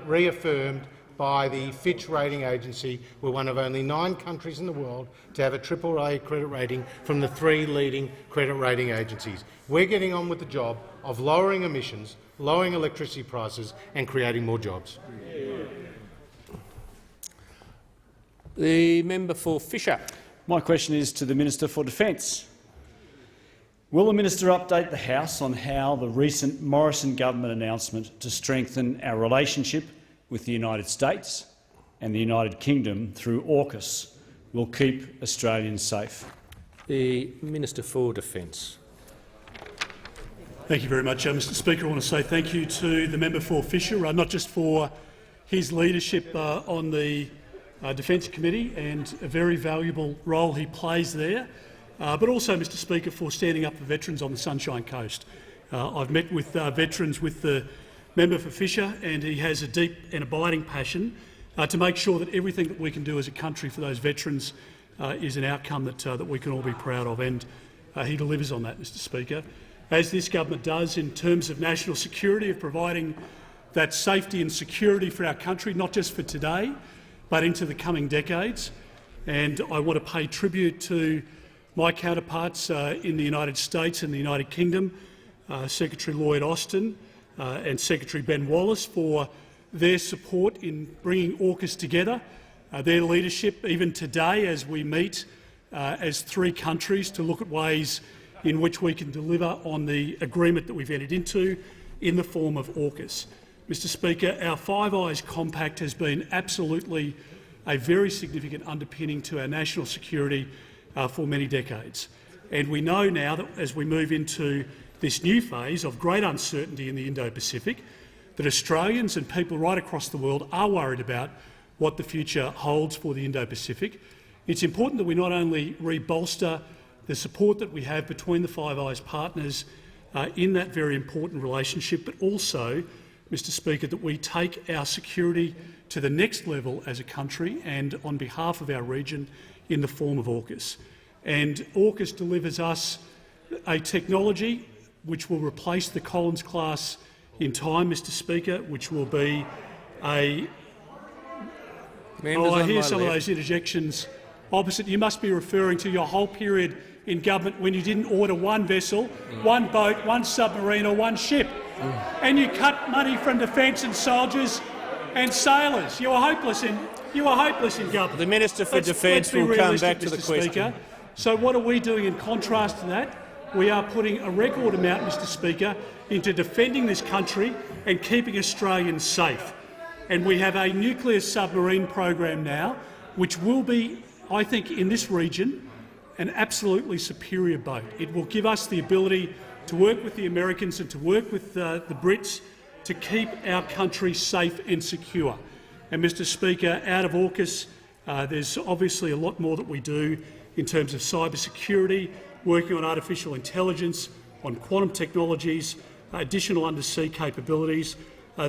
reaffirmed by the Fitch rating agency. We're one of only 9 countries in the world to have a AAA credit rating from the 3 leading credit rating agencies. We're getting on with the job of lowering emissions, lowering electricity prices and creating more jobs. The member for Fisher. My question is to the Minister for Defence. Will the minister update the House on how the recent Morrison government announcement to strengthen our relationship with the United States and the United Kingdom through AUKUS will keep Australians safe? The Minister for Defence. Thank you very much, Mr Speaker. I want to say thank you to the member for Fisher, not just for his leadership on the Defence Committee and a very valuable role he plays there, but also, Mr Speaker, for standing up for veterans on the Sunshine Coast. I've met with veterans with the member for Fisher, and he has a deep and abiding passion to make sure that everything that we can do as a country for those veterans is an outcome that we can all be proud of, and he delivers on that, Mr Speaker, as this government does in terms of national security, of providing that safety and security for our country, not just for today, but into the coming decades. And I want to pay tribute to my counterparts in the United States and the United Kingdom, Secretary Lloyd Austin and Secretary Ben Wallace, for their support in bringing AUKUS together, their leadership even today as we meet as 3 countries to look at ways in which we can deliver on the agreement that we've entered into in the form of AUKUS. Mr Speaker, our Five Eyes Compact has been absolutely a very significant underpinning to our national security for many decades. And we know now that as we move into this new phase of great uncertainty in the Indo-Pacific, that Australians and people right across the world are worried about what the future holds for the Indo-Pacific. It's important that we not only re-bolster the support that we have between the Five Eyes partners in that very important relationship, but also, Mr Speaker, that we take our security to the next level as a country and on behalf of our region in the form of AUKUS. And AUKUS delivers us a technology which will replace the Collins class in time, Mr Speaker, which will be a— I hear some of those interjections opposite, you must be referring to your whole period in government when you didn't order one vessel, one boat, one submarine or one ship. And you cut money from defence and soldiers and sailors. You were hopeless in government. The Minister for Defence will come back to the question. Speaker. So what are we doing in contrast to that? We are putting a record amount, Mr Speaker, into defending this country and keeping Australians safe. And we have a nuclear submarine program now, which will be, I think, in this region, an absolutely superior boat. It will give us the ability to work with the Americans and to work with the Brits to keep our country safe and secure. And, Mr Speaker, out of AUKUS, there's obviously a lot more that we do in terms of cyber security, working on artificial intelligence, on quantum technologies, additional undersea capabilities.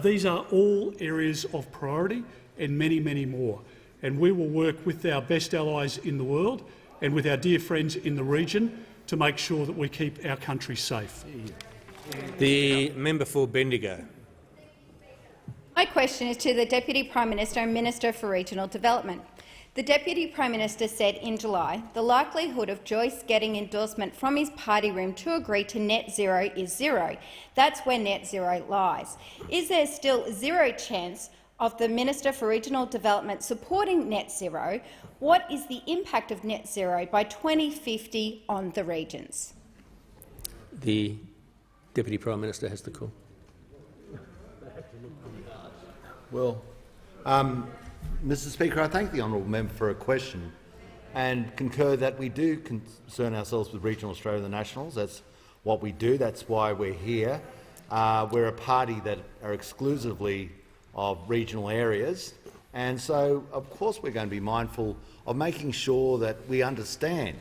These are all areas of priority and many, many more. And we will work with our best allies in the world and with our dear friends in the region to make sure that we keep our country safe. The member for Bendigo. My question is to the Deputy Prime Minister and Minister for Regional Development. The Deputy Prime Minister said in July the likelihood of Joyce getting endorsement from his party room to agree to net zero is zero. That's where net zero lies. Is there still zero chance of the Minister for Regional Development supporting net zero? What is the impact of net zero by 2050 on the regions? The Deputy Prime Minister has the call. Well, Mr Speaker, I thank the honourable member for a question and concur that we do concern ourselves with regional Australia and the Nationals. That's what we do. That's why we're here. We're a party that are exclusively of regional areas, and so of course we're going to be mindful of making sure that we understand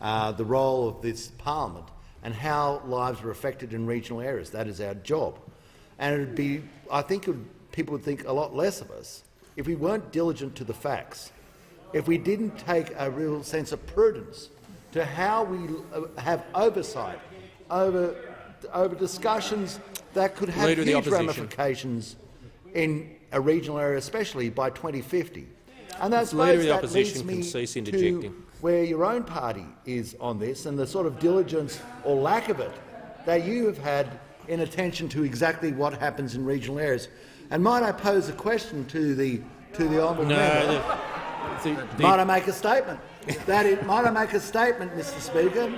the role of this parliament and how lives are affected in regional areas. That is our job. And it would be, I think people would think a lot less of us if we weren't diligent to the facts, if we didn't take a real sense of prudence to how we have oversight over discussions that could have huge ramifications in a regional area, especially by 2050. And I suppose that leads me to where your own party is on this and the sort of diligence or lack of it that you have had in attention to exactly what happens in regional areas. And might I pose a question to the honourable member? Might I make a statement? Might I make a statement, Mr Speaker,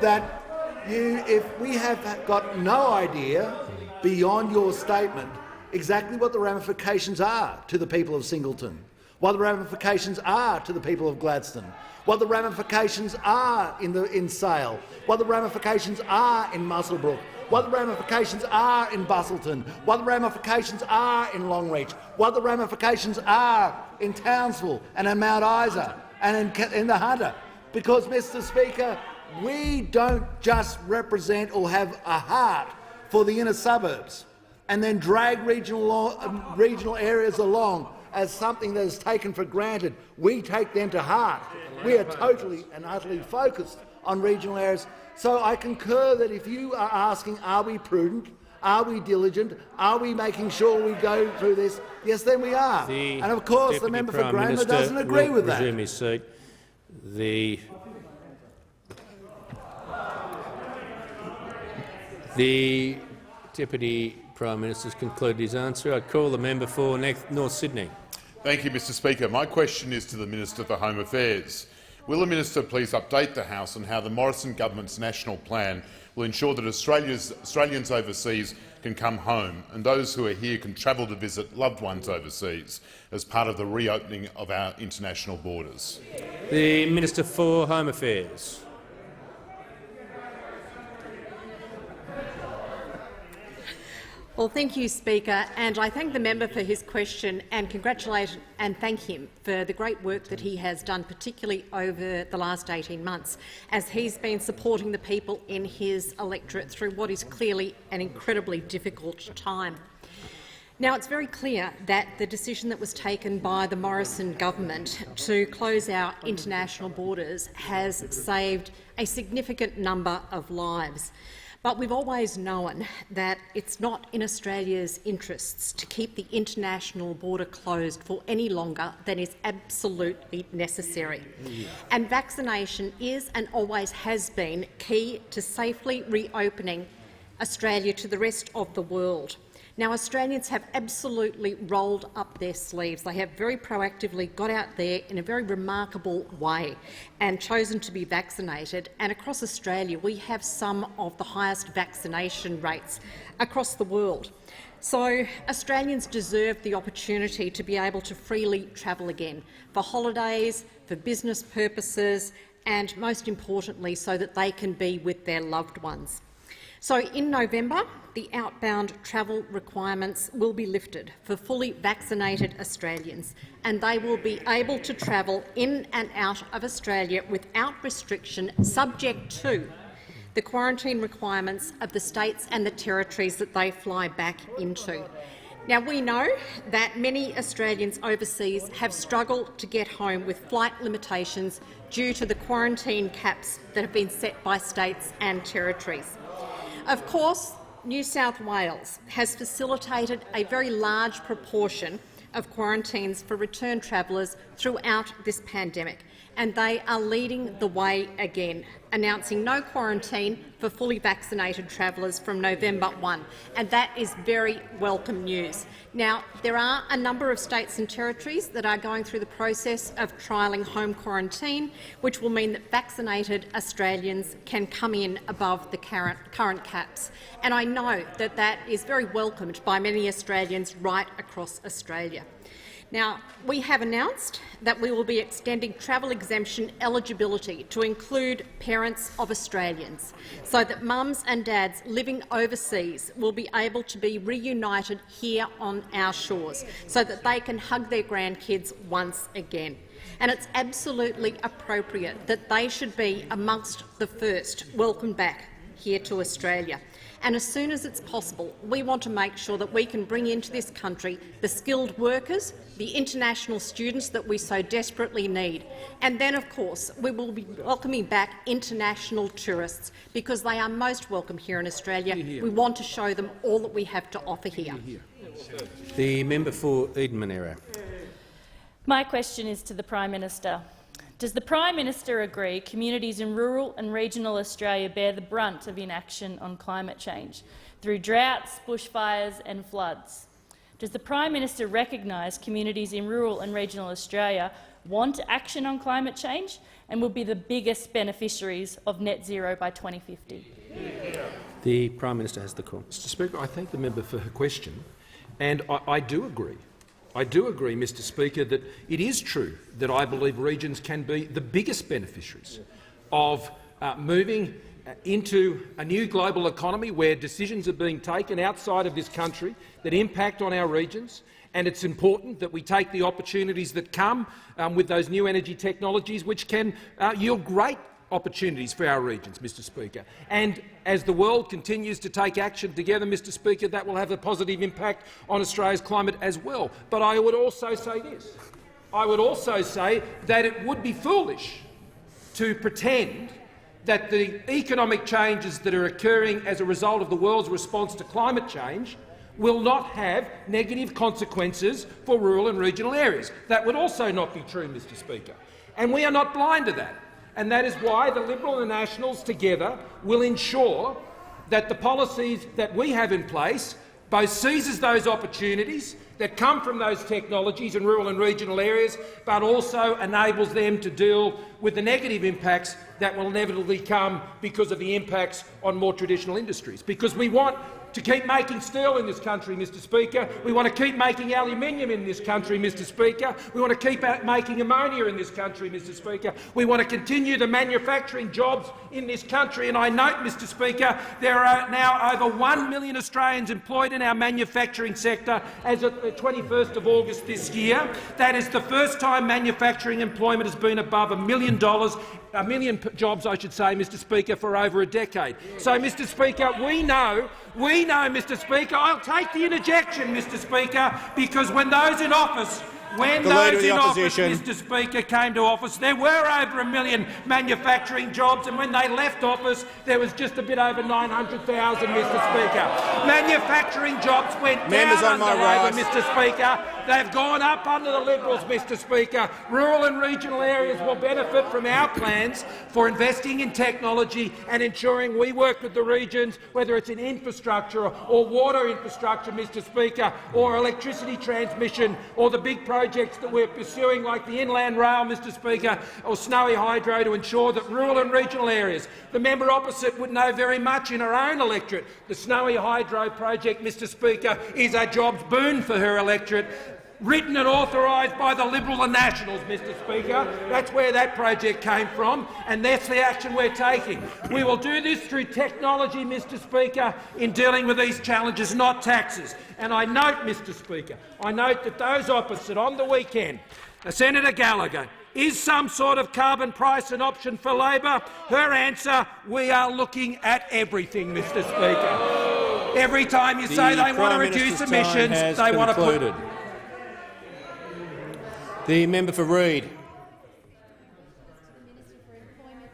that if we have got no idea beyond your statement exactly what the ramifications are to the people of Singleton, what the ramifications are to the people of Gladstone, what the ramifications are in Sale, what the ramifications are in Muswellbrook, what the ramifications are in Busselton, what the ramifications are in Longreach, what the ramifications are in Townsville and in Mount Isa and in the Hunter. Because, Mr Speaker, we don't just represent or have a heart for the inner suburbs and then drag regional areas along as something that is taken for granted. We take them to heart. We are totally and utterly focused on regional areas. So I concur that if you are asking, are we prudent, are we diligent, are we making sure we go through this, yes, then we are. And of course the member for Grammer doesn't agree with that. Resume his seat. The Deputy Prime Minister has concluded his answer. I call the member for North Sydney. Thank you, Mr Speaker. My question is to the Minister for Home Affairs. Will the minister please update the House on how the Morrison government's national plan will ensure that Australians overseas can come home and those who are here can travel to visit loved ones overseas as part of the reopening of our international borders? The Minister for Home Affairs. Well, thank you, Speaker, and I thank the member for his question and congratulate and thank him for the great work that he has done, particularly over the last 18 months, as he's been supporting the people in his electorate through what is clearly an incredibly difficult time. Now, it's very clear that the decision that was taken by the Morrison government to close our international borders has saved a significant number of lives. But we've always known that it's not in Australia's interests to keep the international border closed for any longer than is absolutely necessary. And vaccination is and always has been key to safely reopening Australia to the rest of the world. Now, Australians have absolutely rolled up their sleeves. They have very proactively got out there in a very remarkable way and chosen to be vaccinated. And across Australia, we have some of the highest vaccination rates across the world. So Australians deserve the opportunity to be able to freely travel again for holidays, for business purposes, and most importantly, so that they can be with their loved ones. So in November, the outbound travel requirements will be lifted for fully vaccinated Australians, and they will be able to travel in and out of Australia without restriction, subject to the quarantine requirements of the states and the territories that they fly back into. Now, we know that many Australians overseas have struggled to get home with flight limitations due to the quarantine caps that have been set by states and territories. Of course, New South Wales has facilitated a very large proportion of quarantines for return travellers throughout this pandemic, and they are leading the way again, announcing no quarantine for fully vaccinated travellers from November 1, and that is very welcome news. Now, there are a number of states and territories that are going through the process of trialling home quarantine, which will mean that vaccinated Australians can come in above the current caps. And I know that that is very welcomed by many Australians right across Australia. Now, we have announced that we will be extending travel exemption eligibility to include parents of Australians, so that mums and dads living overseas will be able to be reunited here on our shores, so that they can hug their grandkids once again. And it's absolutely appropriate that they should be amongst the first welcomed back here to Australia. And as soon as it's possible, we want to make sure that we can bring into this country the skilled workers, the international students that we so desperately need. And then, of course, we will be welcoming back international tourists, because they are most welcome here in Australia. We want to show them all that we have to offer here. The member for Eden-Monaro. My question is to the Prime Minister. Does the Prime Minister agree communities in rural and regional Australia bear the brunt of inaction on climate change through droughts, bushfires and floods? Does the Prime Minister recognise communities in rural and regional Australia want action on climate change and will be the biggest beneficiaries of net zero by 2050? The Prime Minister has the call. Mr Speaker, I thank the member for her question, and I do agree. I do agree, Mr Speaker, that it is true that I believe regions can be the biggest beneficiaries of moving into a new global economy where decisions are being taken outside of this country that impact on our regions, and it's important that we take the opportunities that come with those new energy technologies, which can yield great opportunities for our regions, Mr Speaker. And as the world continues to take action together, Mr Speaker, that will have a positive impact on Australia's climate as well. But I would also say this. I would also say that it would be foolish to pretend that the economic changes that are occurring as a result of the world's response to climate change will not have negative consequences for rural and regional areas. That would also not be true, Mr Speaker. And we are not blind to that. And that is why the Liberal and the Nationals together will ensure that the policies that we have in place both seizes those opportunities that come from those technologies in rural and regional areas, but also enables them to deal with the negative impacts that will inevitably come because of the impacts on more traditional industries. Because we want to keep making steel in this country, Mr Speaker. We want to keep making aluminium in this country, Mr Speaker. We want to keep making ammonia in this country, Mr Speaker. We want to continue the manufacturing jobs in this country. And I note, Mr Speaker, there are now over 1 million Australians employed in our manufacturing sector as of the 21st of August this year. That is the first time manufacturing employment has been above $1 million. 1 million jobs, I should say, Mr Speaker, for over a decade. So, Mr Speaker, we know, Mr Speaker, I'll take the interjection, Mr Speaker, because when those in office When The Leader those of the in Opposition. office, Mr Speaker, came to office, there were over 1 million manufacturing jobs, and when they left office, there was just a bit over 900,000, Mr Speaker. Manufacturing jobs went Members down on my under right. Labor, Mr Speaker. They've gone up under the Liberals, Mr Speaker. Rural and regional areas will benefit from our plans for investing in technology and ensuring we work with the regions, whether it's in infrastructure or water infrastructure, Mr Speaker, or electricity transmission, or the big projects that we're pursuing like the Inland Rail, Mr Speaker, or Snowy Hydro, to ensure that rural and regional areas. The member opposite would know very much in her own electorate. The Snowy Hydro project, Mr Speaker, is a jobs boon for her electorate. Written and authorised by the Liberal and Nationals, Mr Speaker. That's where that project came from, and that's the action we're taking. We will do this through technology, Mr Speaker, in dealing with these challenges, not taxes. And I note, Mr Speaker, I note that those opposite on the weekend, Senator Gallagher, is some sort of carbon price an option for Labor? Her answer, we are looking at everything, Mr Speaker. Every time you say they want to reduce emissions, they want to put... The member for Reid.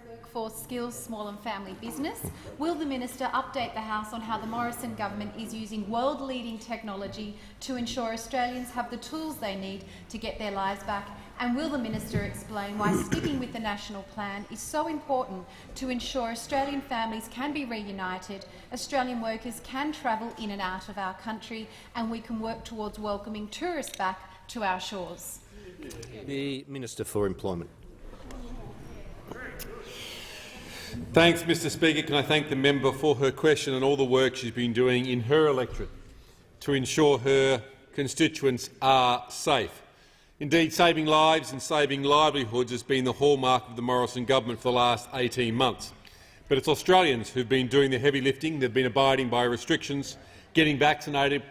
Workforce, skills, small and family business. Will the minister update the House on how the Morrison government is using world-leading technology to ensure Australians have the tools they need to get their lives back? And will the minister explain why sticking with the national plan is so important to ensure Australian families can be reunited, Australian workers can travel in and out of our country, and we can work towards welcoming tourists back to our shores? The Minister for Employment. Thanks, Mr Speaker. Can I thank the member for her question and all the work she's been doing in her electorate to ensure her constituents are safe. Indeed, saving lives and saving livelihoods has been the hallmark of the Morrison government for the last 18 months. But it's Australians who've been doing the heavy lifting. They've been abiding by restrictions, getting vaccinated,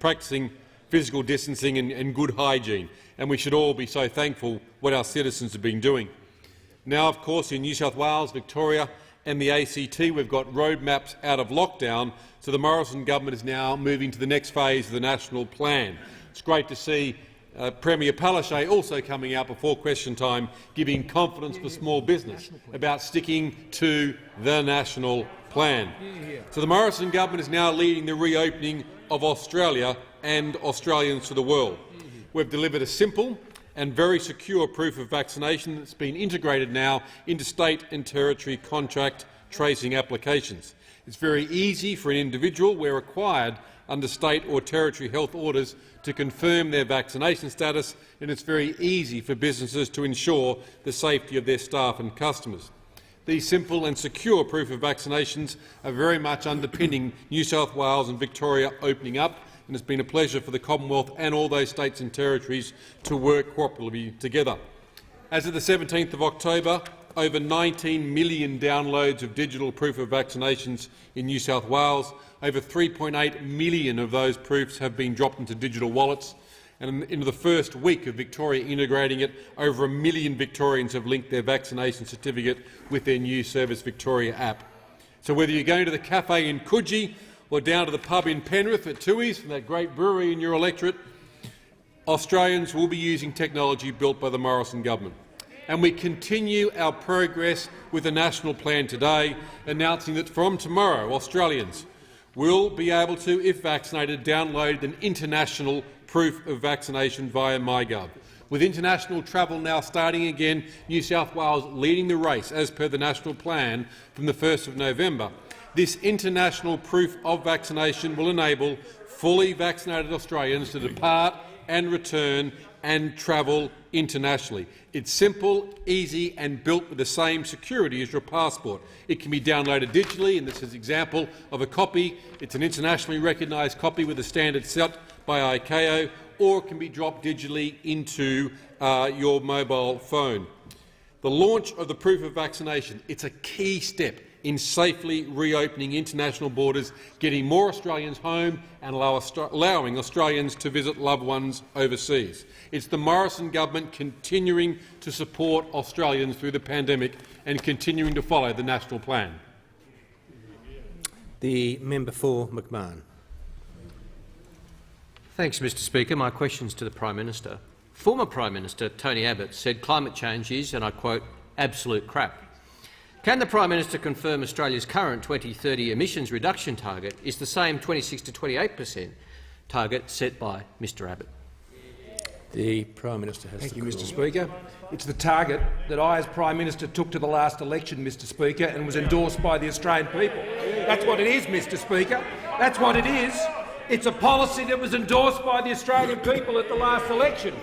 practising physical distancing and good hygiene, and we should all be so thankful what our citizens have been doing. Now, of course, in New South Wales, Victoria and the ACT, we've got roadmaps out of lockdown, so the Morrison government is now moving to the next phase of the national plan. It's great to see Premier Palaszczuk also coming out before question time, giving confidence for small business about sticking to the national plan. So the Morrison government is now leading the reopening of Australia and Australians to the world. We've delivered a simple and very secure proof of vaccination that's been integrated now into state and territory contract tracing applications. It's very easy for an individual, where required under state or territory health orders, to confirm their vaccination status, and it's very easy for businesses to ensure the safety of their staff and customers. These simple and secure proof of vaccinations are very much underpinning New South Wales and Victoria opening up, and it's been a pleasure for the Commonwealth and all those states and territories to work cooperatively together. As of the 17th of October, over 19 million downloads of digital proof of vaccinations in New South Wales. Over 3.8 million of those proofs have been dropped into digital wallets. And in the first week of Victoria integrating it, over 1 million Victorians have linked their vaccination certificate with their new Service Victoria app. So whether you're going to the cafe in Coogee or down to the pub in Penrith at Tooheys, from that great brewery in your electorate, Australians will be using technology built by the Morrison government. And we continue our progress with the national plan today, announcing that from tomorrow Australians will be able to, if vaccinated, download an international proof of vaccination via MyGov. With international travel now starting again, New South Wales leading the race as per the national plan from the 1st of November. This international proof of vaccination will enable fully vaccinated Australians to depart and return and travel internationally. It's simple, easy and built with the same security as your passport. It can be downloaded digitally, and this is an example of a copy. It's an internationally recognised copy with a standard set by ICAO, or it can be dropped digitally into your mobile phone. The launch of the proof of vaccination, it's a key step in safely reopening international borders, getting more Australians home and allowing Australians to visit loved ones overseas. It's the Morrison government continuing to support Australians through the pandemic and continuing to follow the national plan. The member for McMahon. Thanks, Mr Speaker. My question is to the Prime Minister. Former Prime Minister Tony Abbott said climate change is, and I quote, absolute crap. Can the Prime Minister confirm Australia's current 2030 emissions reduction target is the same 26 to 28% target set by Mr Abbott? The Prime Minister has Thank you, the Mr call. Speaker. It's the target that I, as Prime Minister, took to the last election, Mr Speaker, and was endorsed by the Australian people. That's what it is, Mr Speaker. That's what it is. It's a policy that was endorsed by the Australian people at the last election.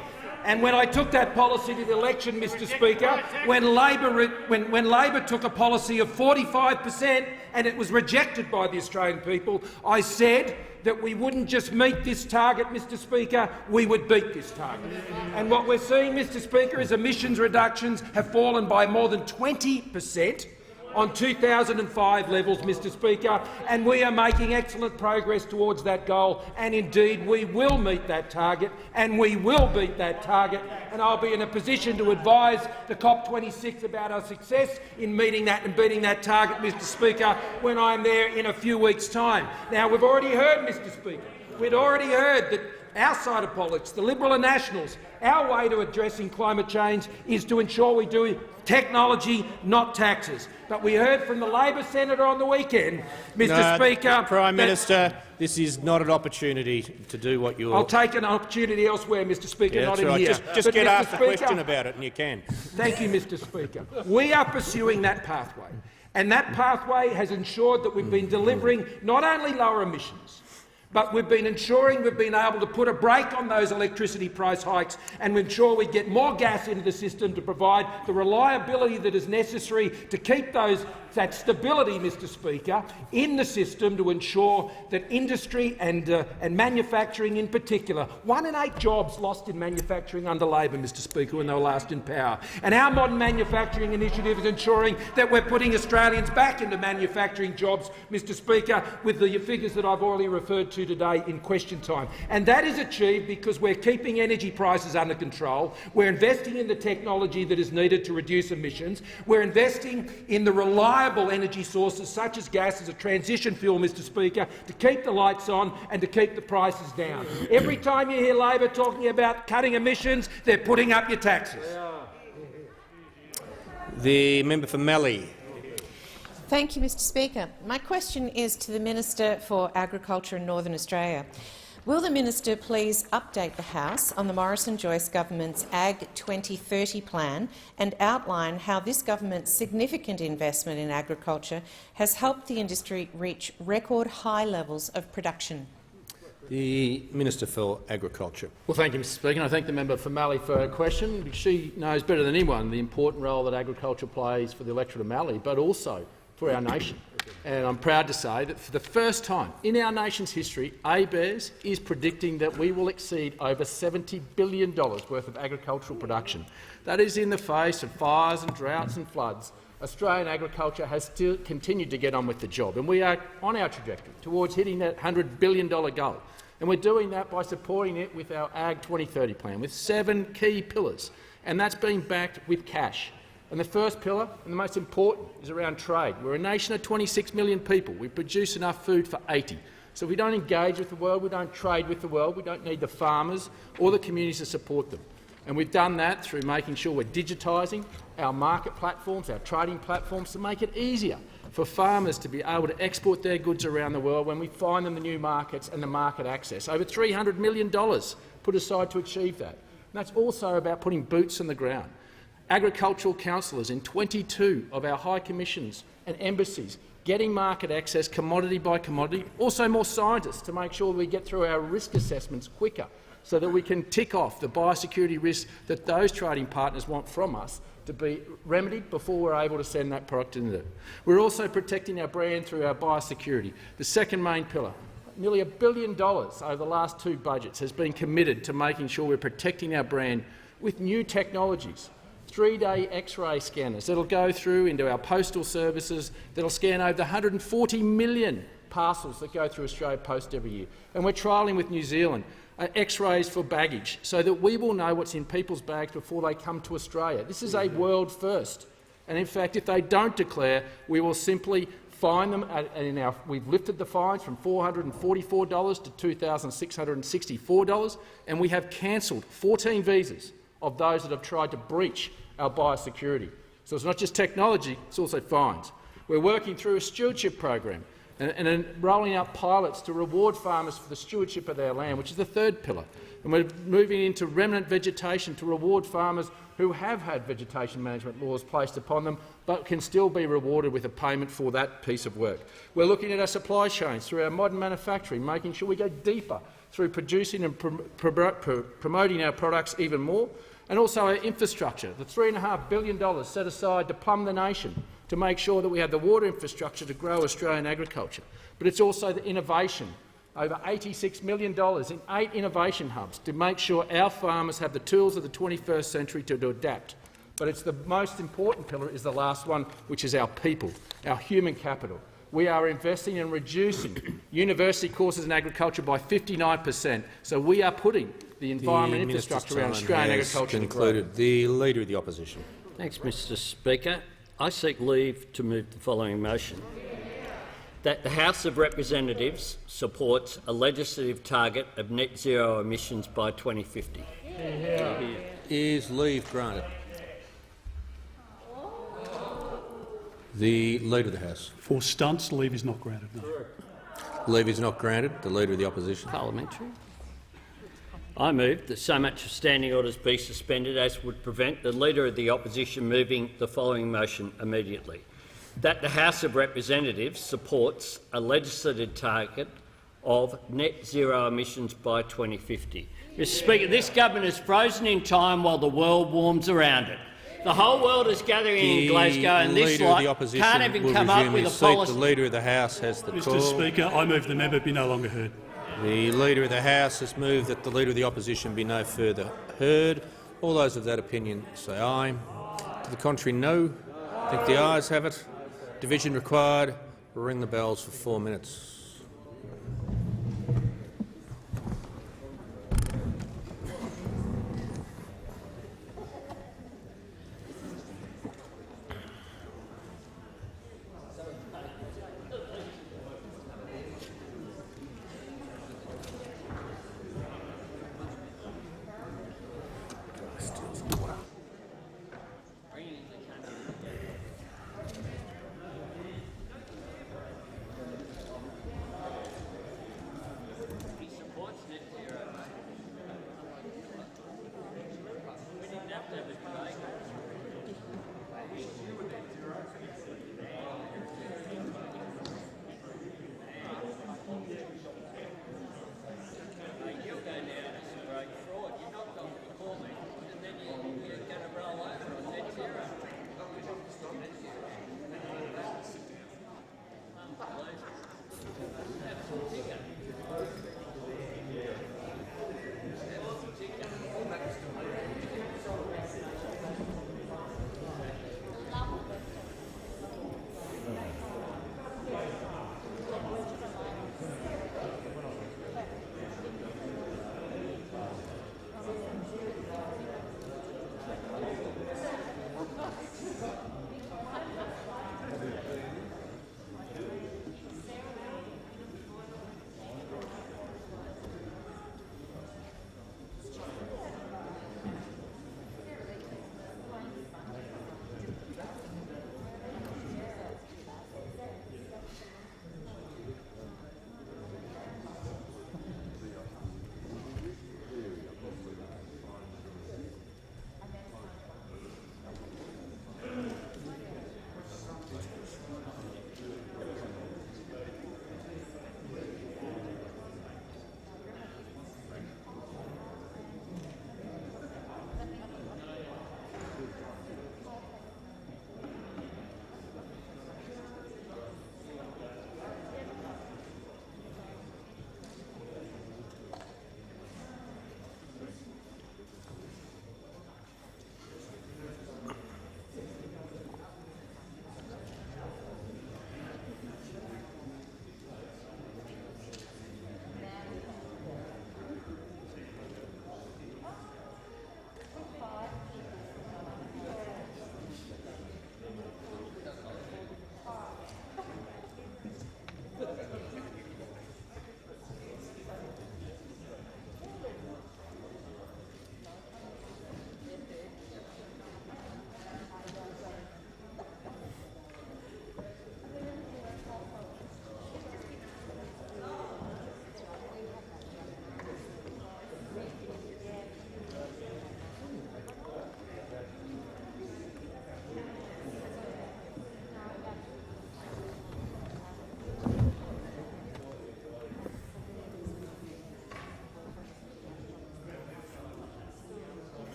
And when I took that policy to the election, Mr Speaker, when Labor took a policy of 45% and it was rejected by the Australian people, I said that we wouldn't just meet this target, Mr Speaker, we would beat this target. And what we're seeing, Mr Speaker, is emissions reductions have fallen by more than 20% on 2005 levels, Mr Speaker, and we are making excellent progress towards that goal, and indeed we will meet that target and we will beat that target, and I'll be in a position to advise the COP26 about our success in meeting that and beating that target, Mr Speaker, when I'm there in a few weeks' time. Now, we've already heard, Mr Speaker, we'd already heard that our side of politics, the Liberal and Nationals, our way to addressing climate change is to ensure we do technology, not taxes. But we heard from the Labor senator on the weekend, Mr Speaker— Prime Minister, this is not an opportunity to do what you're— I'll take an opportunity elsewhere, Mr Speaker, yeah, not in right. here. Just But get Mr. asked a Speaker, question about it and you can. Thank you, Mr Speaker. We are pursuing that pathway, and that pathway has ensured that we've been delivering not only lower emissions, but we've been ensuring we've been able to put a brake on those electricity price hikes and ensure we get more gas into the system to provide the reliability that is necessary to keep that stability, Mr Speaker, in the system to ensure that industry and manufacturing in particular— 1 in 8 jobs lost in manufacturing under Labor, Mr Speaker, when they were last in power. And our modern manufacturing initiative is ensuring that we're putting Australians back into manufacturing jobs, Mr Speaker, with the figures that I've already referred to today in question time. And that is achieved because we're keeping energy prices under control, we're investing in the technology that is needed to reduce emissions, we're investing in the reliable energy sources such as gas as a transition fuel, Mr Speaker, to keep the lights on and to keep the prices down. Every time you hear Labor talking about cutting emissions, they're putting up your taxes. The member for Mallee. Thank you, Mr Speaker. My question is to the Minister for Agriculture in Northern Australia. Will the minister please update the House on the Morrison-Joyce government's Ag 2030 plan and outline how this government's significant investment in agriculture has helped the industry reach record high levels of production? The Minister for Agriculture. Well, thank you, Mr Speaker. And I thank the member for Mallee for her question. She knows better than anyone the important role that agriculture plays for the electorate of Mallee, but also for our nation. And I'm proud to say that for the first time in our nation's history, ABARES is predicting that we will exceed over $70 billion worth of agricultural production. That is in the face of fires and droughts and floods. Australian agriculture has still continued to get on with the job, and we are on our trajectory towards hitting that $100 billion goal. And we're doing that by supporting it with our Ag 2030 plan, with 7 key pillars, and that's been backed with cash. And the first pillar, and the most important, is around trade. We're a nation of 26 million people. We produce enough food for 80. So if we don't engage with the world, we don't trade with the world, we don't need the farmers or the communities to support them. And we've done that through making sure we're digitising our market platforms, our trading platforms, to make it easier for farmers to be able to export their goods around the world when we find them the new markets and the market access. Over $300 million put aside to achieve that. And that's also about putting boots on the ground. Agricultural councillors in 22 of our high commissions and embassies getting market access commodity by commodity, also more scientists to make sure we get through our risk assessments quicker so that we can tick off the biosecurity risks that those trading partners want from us to be remedied before we're able to send that product into them. We're also protecting our brand through our biosecurity. The second main pillar, nearly $1 billion over the last 2 budgets, has been committed to making sure we're protecting our brand with new technologies. 3-day X-ray scanners that'll go through into our postal services that'll scan over 140 million parcels that go through Australia Post every year. And we're trialling with New Zealand X-rays for baggage so that we will know what's in people's bags before they come to Australia. This is a world first. And in fact, if they don't declare, we will simply fine them. We've lifted the fines from $444 to $2,664, and we have cancelled 14 visas of those that have tried to breach our biosecurity. So it's not just technology, it's also fines. We're working through a stewardship program and rolling out pilots to reward farmers for the stewardship of their land, which is the third pillar. And we're moving into remnant vegetation to reward farmers who have had vegetation management laws placed upon them but can still be rewarded with a payment for that piece of work. We're looking at our supply chains through our modern manufacturing, making sure we go deeper through producing and promoting our products even more, and also our infrastructure, the $3.5 billion set aside to plumb the nation to make sure that we have the water infrastructure to grow Australian agriculture. But it's also the innovation, over $86 million in 8 innovation hubs to make sure our farmers have the tools of the 21st century to adapt. But it's the most important pillar is the last one, which is our people, our human capital. We are investing in reducing university courses in agriculture by 59%, so we are putting the environment infrastructure around Australian agriculture concluded. The Leader of the Opposition. Thanks, Mr Speaker. I seek leave to move the following motion. That the House of Representatives supports a legislative target of net zero emissions by 2050. Is leave granted? The Leader of the House. For stunts, leave is not granted. No. Leave is not granted. The Leader of the Opposition. Parliamentary. I move that so much of standing orders be suspended as would prevent the Leader of the Opposition moving the following motion immediately. That the House of Representatives supports a legislative target of net zero emissions by 2050. Mr Speaker, this government is frozen in time while the world warms around it. The whole world is gathering in Glasgow, and this lot can't even come up with a policy. The Leader of the House has the call. Mr Speaker, I move the member be no longer heard. The Leader of the House has moved that the Leader of the Opposition be no further heard. All those of that opinion say aye. To the contrary, no. I think the ayes have it. Division required. Ring the bells for 4 minutes.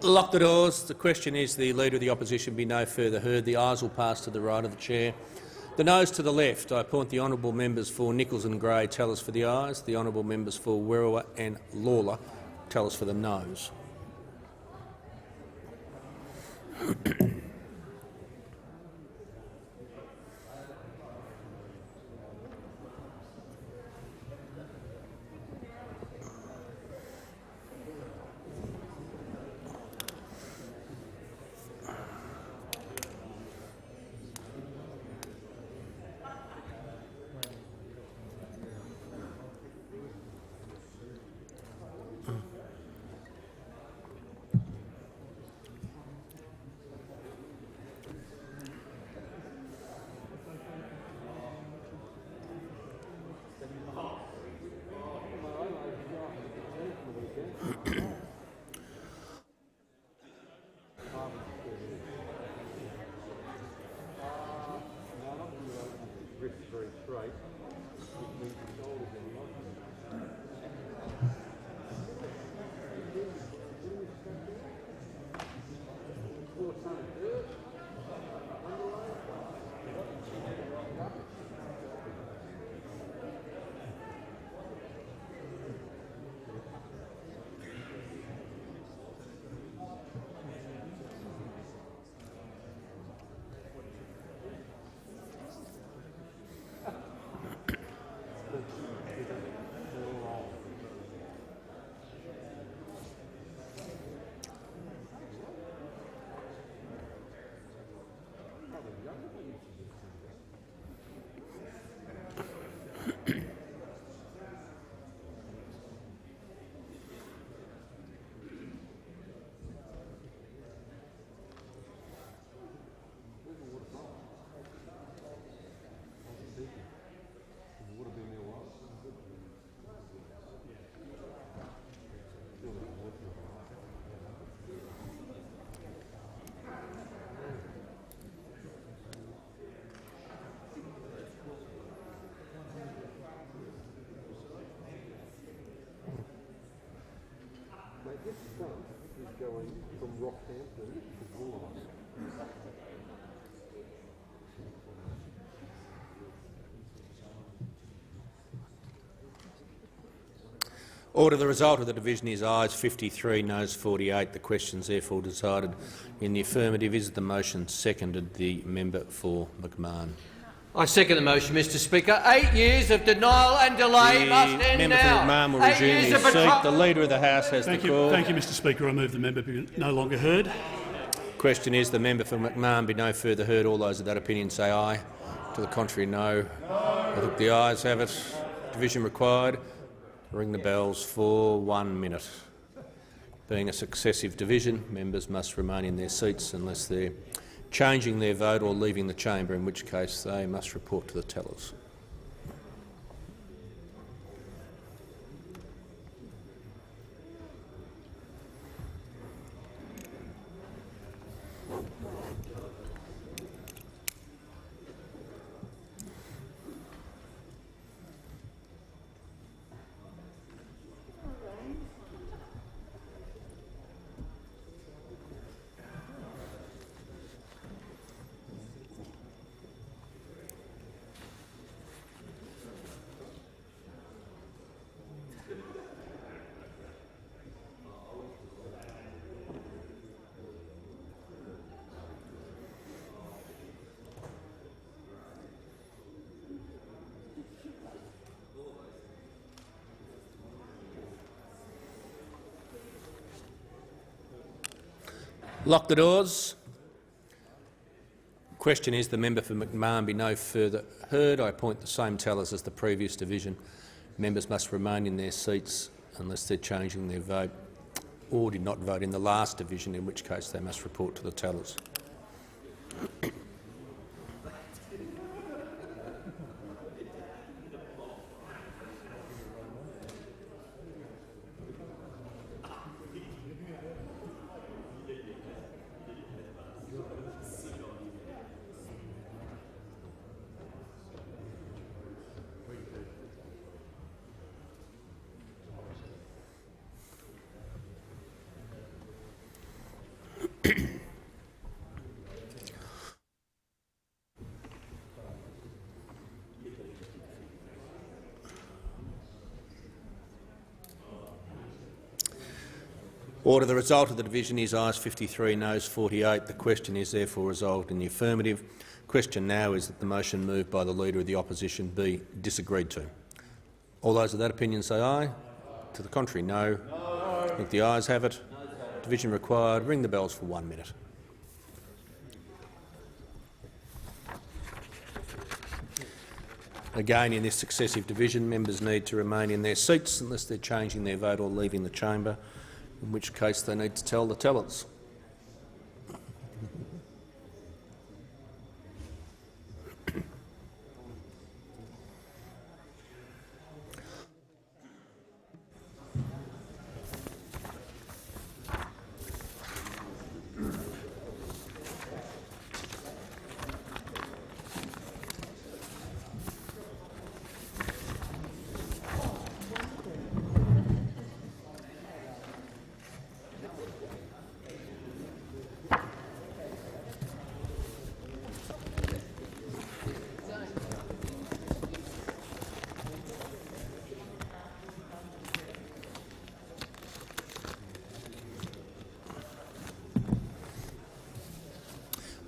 Lock the doors. The question is the Leader of the Opposition be no further heard. The ayes will pass to the right of the chair. The noes to the left. I appoint the honourable members for Nichols and Gray tell us for the ayes. The honourable members for Werriwa and Lawler tell us for the noes. Going from Rockhampton to Wollongong. Order. The result of the division is ayes 53, noes 48. The question is therefore decided in the affirmative. Is the motion seconded? The member for McMahon. I second the motion, Mr Speaker. 8 years of denial and delay must end member now. for McMahon will resume his seat. The Leader of the House has the call. Thank you, Mr Speaker. I move the member be no longer heard. Question is the member for McMahon be no further heard. All those of that opinion say aye. To the contrary, no. I think the ayes have it. Division required. Ring the bells for 1 minute. Being a successive division, members must remain in their seats unless they're changing their vote or leaving the chamber, in which case they must report to the tellers. Lock the doors. Question is the member for McMahon be no further heard. I appoint the same tellers as the previous division. Members must remain in their seats unless they're changing their vote or did not vote in the last division, in which case they must report to the tellers. Order. The result of the division is ayes 53, noes 48. The question is therefore resolved in the affirmative. Question now is that the motion moved by the Leader of the Opposition be disagreed to. All those of that opinion say aye. To the contrary, no. I think the ayes have it. Division required. Ring the bells for 1 minute. Again, in this successive division, members need to remain in their seats unless they're changing their vote or leaving the chamber, in which case they need to tell the tellers.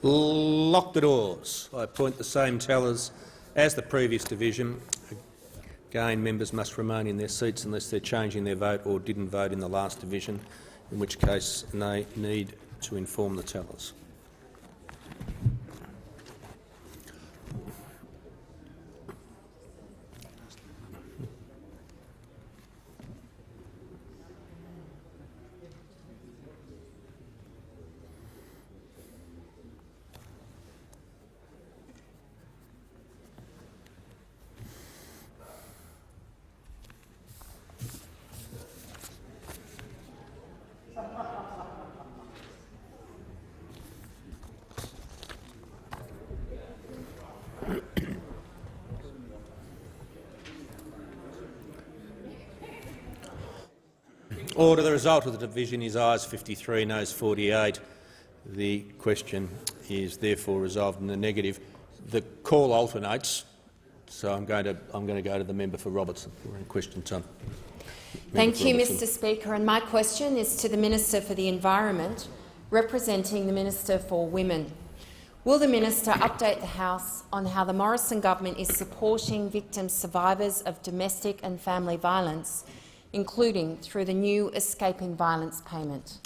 Lock the doors. I appoint the same tellers as the previous division. Again, members must remain in their seats unless they're changing their vote or didn't vote in the last division, in which case they need to inform the tellers. Order. The result of the division is ayes 53, noes 48. The question is therefore resolved in the negative. The call alternates, so I'm going to go to the member for Robertson. We're in question time. Thank you, Mr. Speaker. And my question is to the Minister for the Environment, representing the Minister for Women. Will the Minister update the House on how the Morrison government is supporting victims, survivors of domestic and family violence, including through the new Escaping Violence payment?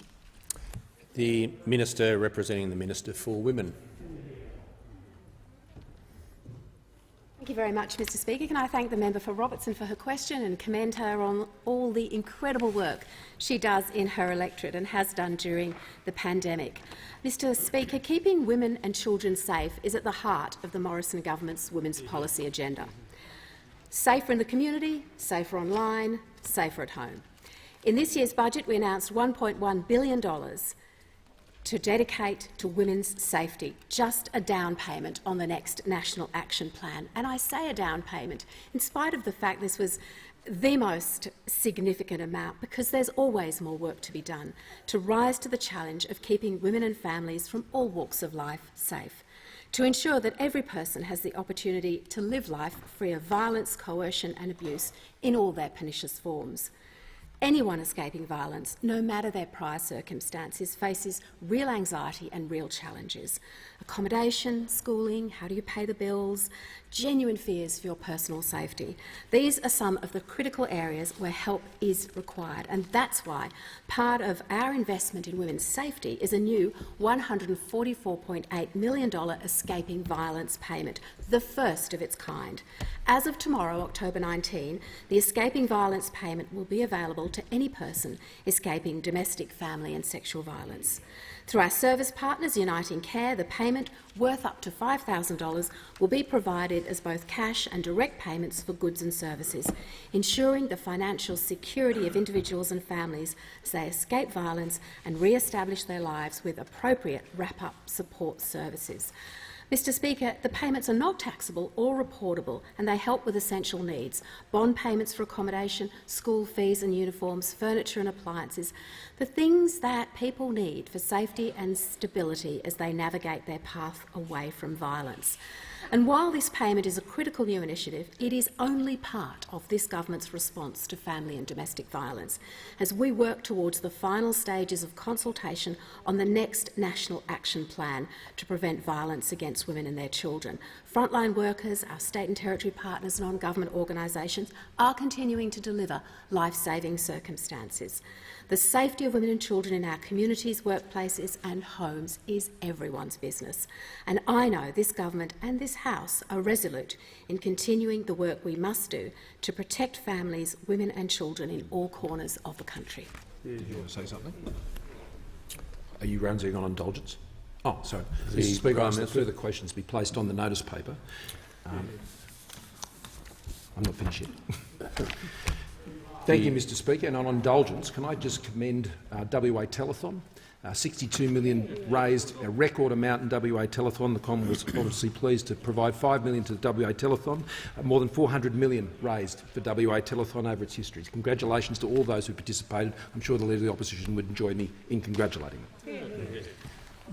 The Minister representing the Minister for Women. Thank you very much, Mr. Speaker. Can I thank the member for Robertson for her question and commend her on all the incredible work she does in her electorate and has done during the pandemic. Mr. Speaker, keeping women and children safe is at the heart of the Morrison government's women's policy agenda. Safer in the community, safer online, safer at home. In this year's budget, we announced $1.1 billion to dedicate to women's safety, just a down payment on the next National Action Plan. And I say a down payment in spite of the fact this was the most significant amount, because there's always more work to be done to rise to the challenge of keeping women and families from all walks of life safe, to ensure that every person has the opportunity to live life free of violence, coercion and abuse in all their pernicious forms. Anyone escaping violence, no matter their prior circumstances, faces real anxiety and real challenges. Accommodation, schooling, how do you pay the bills, genuine fears for your personal safety. These are some of the critical areas where help is required, and that's why part of our investment in women's safety is a new $144.8 million Escaping Violence payment, the first of its kind. As of tomorrow, October 19, the Escaping Violence payment will be available to any person escaping domestic, family and sexual violence. Through our service partners, Uniting Care, the payment, worth up to $5,000, will be provided as both cash and direct payments for goods and services, ensuring the financial security of individuals and families as they escape violence and re-establish their lives with appropriate wrap-up support services. Mr. Speaker, the payments are not taxable or reportable, and they help with essential needs: bond payments for accommodation, school fees and uniforms, furniture and appliances, the things that people need for safety and stability as they navigate their path away from violence. And while this payment is a critical new initiative, it is only part of this government's response to family and domestic violence, as we work towards the final stages of consultation on the next National Action Plan to prevent violence against women and their children. Frontline workers, our state and territory partners and non-government organisations are continuing to deliver life-saving circumstances. The safety of women and children in our communities, workplaces and homes is everyone's business, and I know this government and this House are resolute in continuing the work we must do to protect families, women and children in all corners of the country. Did you want to say something? Are you raising on indulgence? Oh, sorry. The Mr. Speaker, I ask that Minister. further questions be placed on the notice paper. I'm not finished yet. Thank you, Mr. Speaker. And on indulgence, can I just commend WA Telethon? 62 million raised, a record amount in WA Telethon. The Common was obviously pleased to provide $5 million to the WA Telethon. More than 400 million raised for WA Telethon over its history. Congratulations to all those who participated. I'm sure the Leader of the Opposition would enjoy me in congratulating them.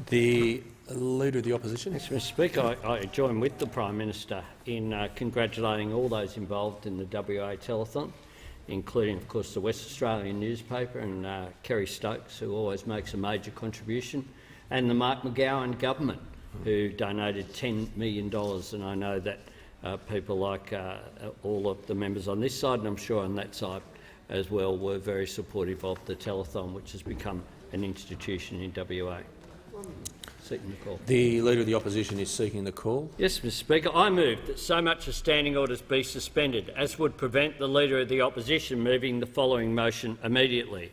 The Leader of the Opposition. Mr. Speaker, I join with the Prime Minister in congratulating all those involved in the WA Telethon, including, of course, the West Australian newspaper and Kerry Stokes, who always makes a major contribution, and the Mark McGowan government, who donated $10 million. And I know that people like all of the members on this side, and I'm sure on that side as well, were very supportive of the telethon, which has become an institution in WA. Seeking the call. The Leader of the Opposition is seeking the call. Yes, Mr. Speaker. I move that so much as standing orders be suspended as would prevent the Leader of the Opposition moving the following motion immediately.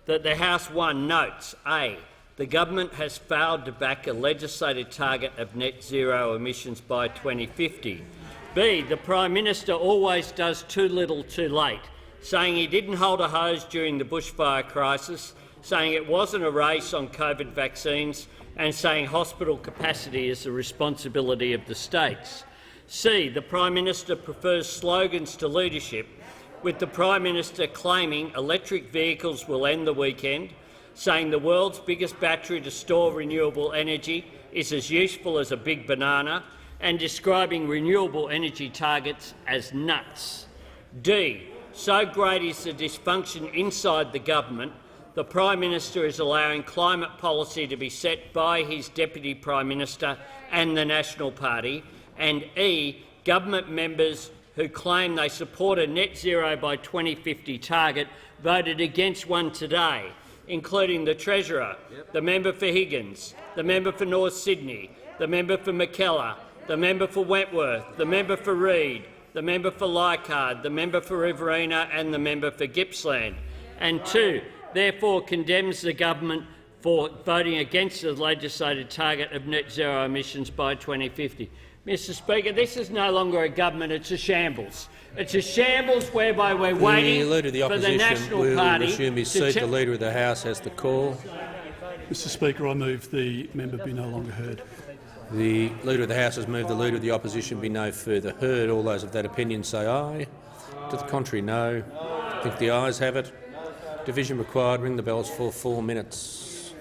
That the House 1 notes A. The government has failed to back a legislated target of net zero emissions by 2050. B. The Prime Minister always does too little too late, saying he didn't hold a hose during the bushfire crisis, saying it wasn't a race on COVID vaccines, and saying hospital capacity is the responsibility of the states. C. The Prime Minister prefers slogans to leadership, with the Prime Minister claiming electric vehicles will end the weekend, saying the world's biggest battery to store renewable energy is as useful as a big banana, and describing renewable energy targets as nuts. D. So great is the dysfunction inside the government, the Prime Minister is allowing climate policy to be set by his Deputy Prime Minister and the National Party, and E. Government members who claim they support a net zero by 2050 target voted against one today, including the Treasurer, the member for Higgins, the member for North Sydney, the member for Mackellar, the member for Wentworth, the member for Reid, the member for Leichhardt, the member for Riverina and the member for Gippsland. And 2. Therefore condemns the government for voting against the legislated target of net zero emissions by 2050. Mr. Speaker, this is no longer a government, it's a shambles. It's a shambles whereby we're waiting the Leader of the for the Opposition National will Party resume his seat. The Leader of the House has the call. Mr. Speaker, I move the member be no longer heard. The Leader of the House has moved the Leader of the Opposition be no further heard. All those of that opinion say aye. To the contrary, no. I think the ayes have it. Division required. Ring the bells for 4 minutes.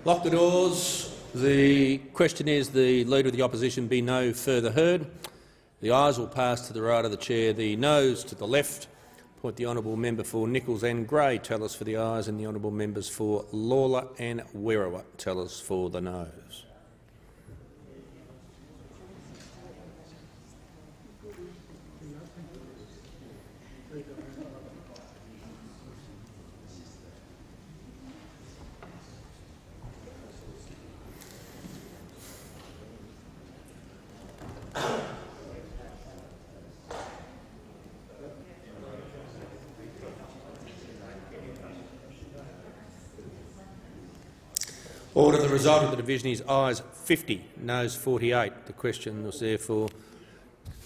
Lock the doors. The question is the Leader of the Opposition be no further heard. The ayes will pass to the right of the chair, the noes to the left. Point the honourable member for Nichols and Gray tell us for the ayes, and the honourable members for Lawler and Werriwa tell us for the noes. Order. The result of the division is ayes 50, noes 48. The question was therefore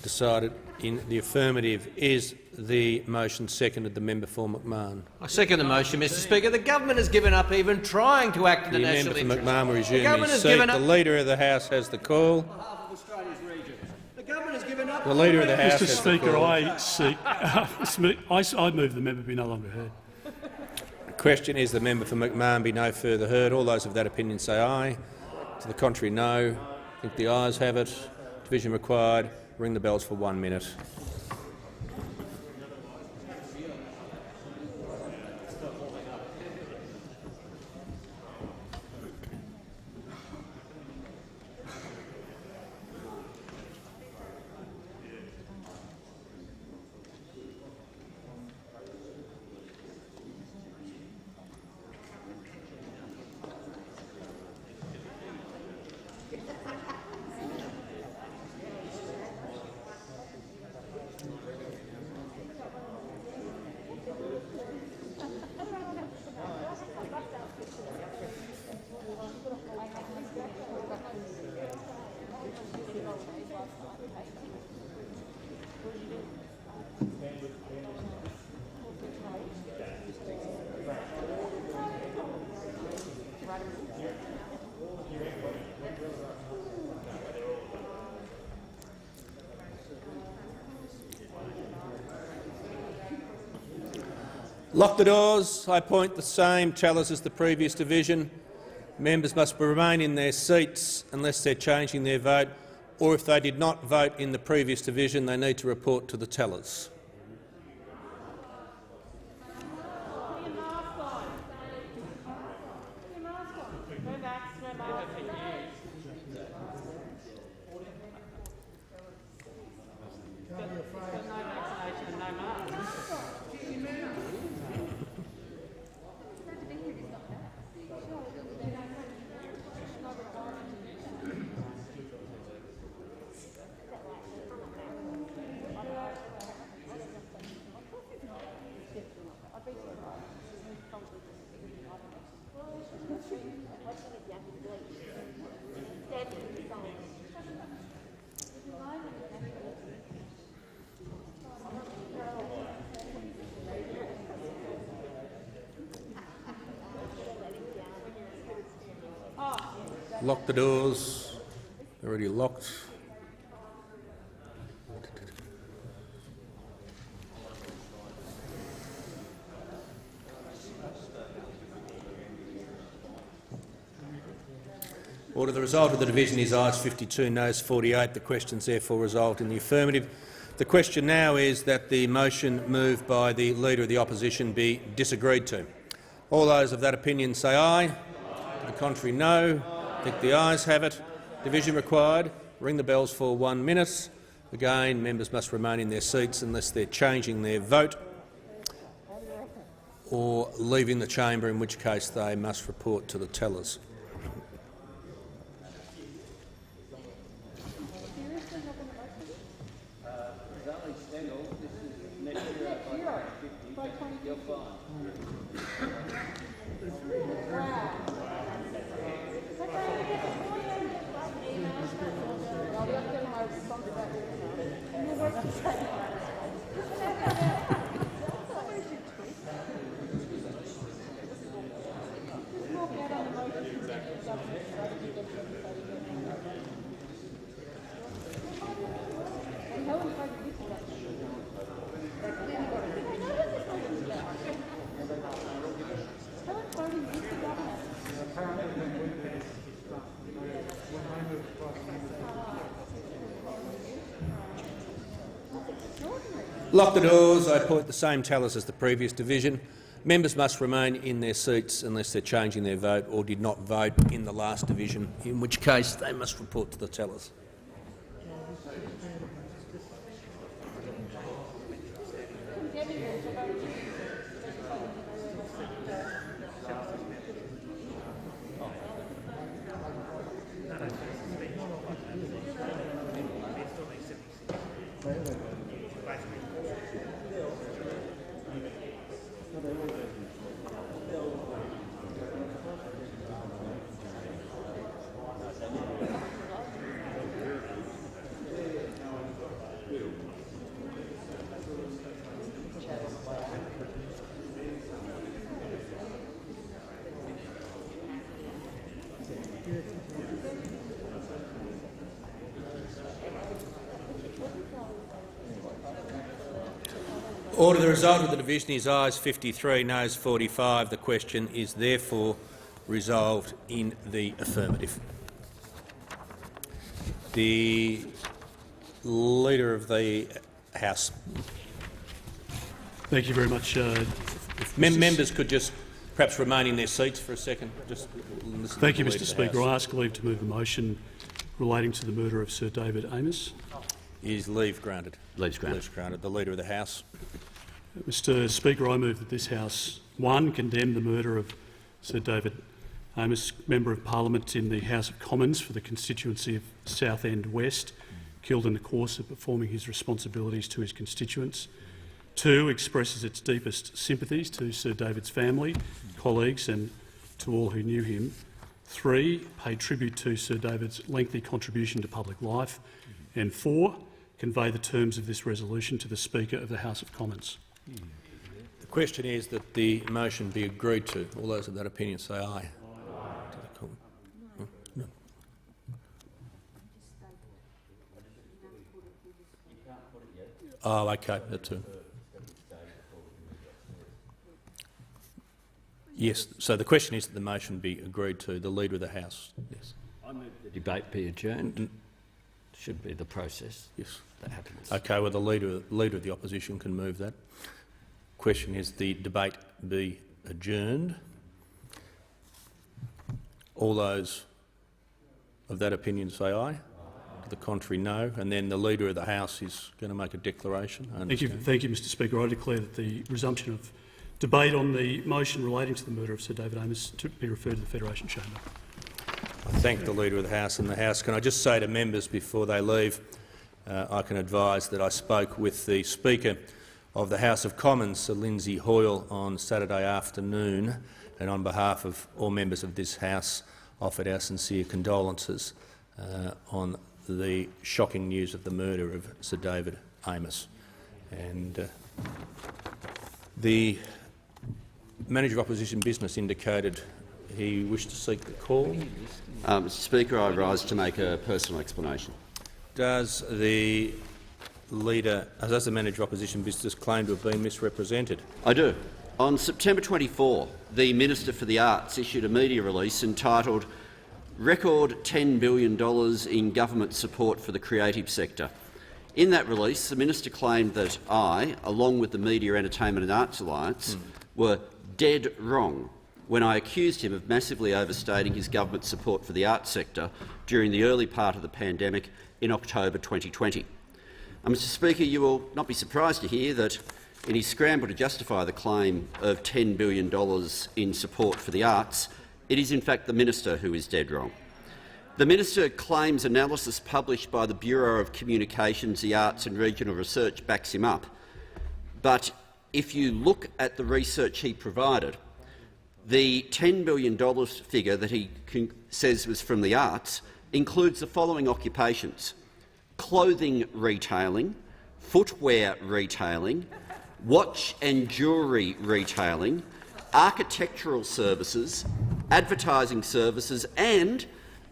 decided in the affirmative. Is the motion seconded? The member for McMahon. I second the motion, Mr Speaker. The government has given up even trying to act in the national interest. The member for McMahon will resume his seat. The Leader of the House has the call. The Leader of the House has the call. I move the member be no longer heard. The question is the member for McMahon be no further heard. All those of that opinion say aye. To the contrary, no. I think the ayes have it. Division required. Ring the bells for 1 minute. Lock the doors. I appoint the same tellers as the previous division. Members must remain in their seats unless they're changing their vote, or if they did not vote in the previous division, they need to report to the tellers. Lock the doors. They're already locked. Order. The result of the division is ayes 52, noes 48. The question is therefore resolved in the affirmative. The question now is that the motion moved by the Leader of the Opposition be disagreed to. All those of that opinion say aye. To the contrary, no. I think the ayes have it. Division required. Ring the bells for 1 minute. Again, members must remain in their seats unless they're changing their vote or leaving the chamber, in which case they must report to the tellers. Lock the doors. I appoint the same tellers as the previous division. Members must remain in their seats unless they're changing their vote or did not vote in the last division, in which case they must report to the tellers. Order. The result of the division is ayes 53, noes 45. The question is therefore resolved in the affirmative. The Leader of the House. Thank you very much. Members could just perhaps remain in their seats for a second. Thank you, Mr. Speaker. I ask leave to move the motion relating to the murder of Sir David Amess. Is leave granted? Leave granted. Leave granted. The Leader of the House. Mr. Speaker, I move that this House 1. Condemn the murder of Sir David Amess, Member of Parliament in the House of Commons for the constituency of Southend West, killed in the course of performing his responsibilities to his constituents. 2. Expresses its deepest sympathies to Sir David's family, colleagues and to all who knew him. 3. Pay tribute to Sir David's lengthy contribution to public life. And 4. Convey the terms of this resolution to the Speaker of the House of Commons. The question is that the motion be agreed to. All those of that opinion say aye. No. Oh, okay, that too. Yes, so the question is that the motion be agreed to. The Leader of the House. Yes. I move the debate be adjourned. Should be the process. Yes. That happens. Okay, well, the leader of the opposition can move that. Question is the debate be adjourned. All those of that opinion say aye. To the contrary, no. And then the Leader of the House is going to make a declaration. Thank you, Mr. Speaker. I declare that the resumption of debate on the motion relating to the murder of Sir David Amess to be referred to the Federation Chamber. I thank the Leader of the House and the House. Can I just say to members before they leave, I can advise that I spoke with the Speaker of the House of Commons, Sir Lindsay Hoyle, on Saturday afternoon, and on behalf of all members of this House offered our sincere condolences on the shocking news of the murder of Sir David Amess. And the Manager of Opposition Business indicated he wished to seek the call. Mr. Speaker, I rise to make a personal explanation. Does the Manager of Opposition Business claim to have been misrepresented? I do. On September 24, the Minister for the Arts issued a media release entitled "Record $10 billion in government support for the creative sector." In that release, the Minister claimed that I, along with the Media, Entertainment and Arts Alliance, were dead wrong when I accused him of massively overstating his government support for the arts sector during the early part of the pandemic in October 2020. Mr. Speaker, you will not be surprised to hear that in his scramble to justify the claim of $10 billion in support for the arts, it is in fact the Minister who is dead wrong. The Minister claims analysis published by the Bureau of Communications, the Arts and Regional Research backs him up. But if you look at the research he provided, the $10 billion figure that he says was from the arts includes the following occupations: clothing retailing, footwear retailing, watch and jewellery retailing, architectural services, advertising services and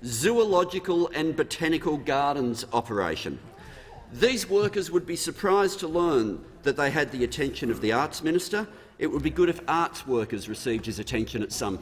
zoological and botanical gardens operation. These workers would be surprised to learn that they had the attention of the Arts Minister. It would be good if arts workers received his attention at some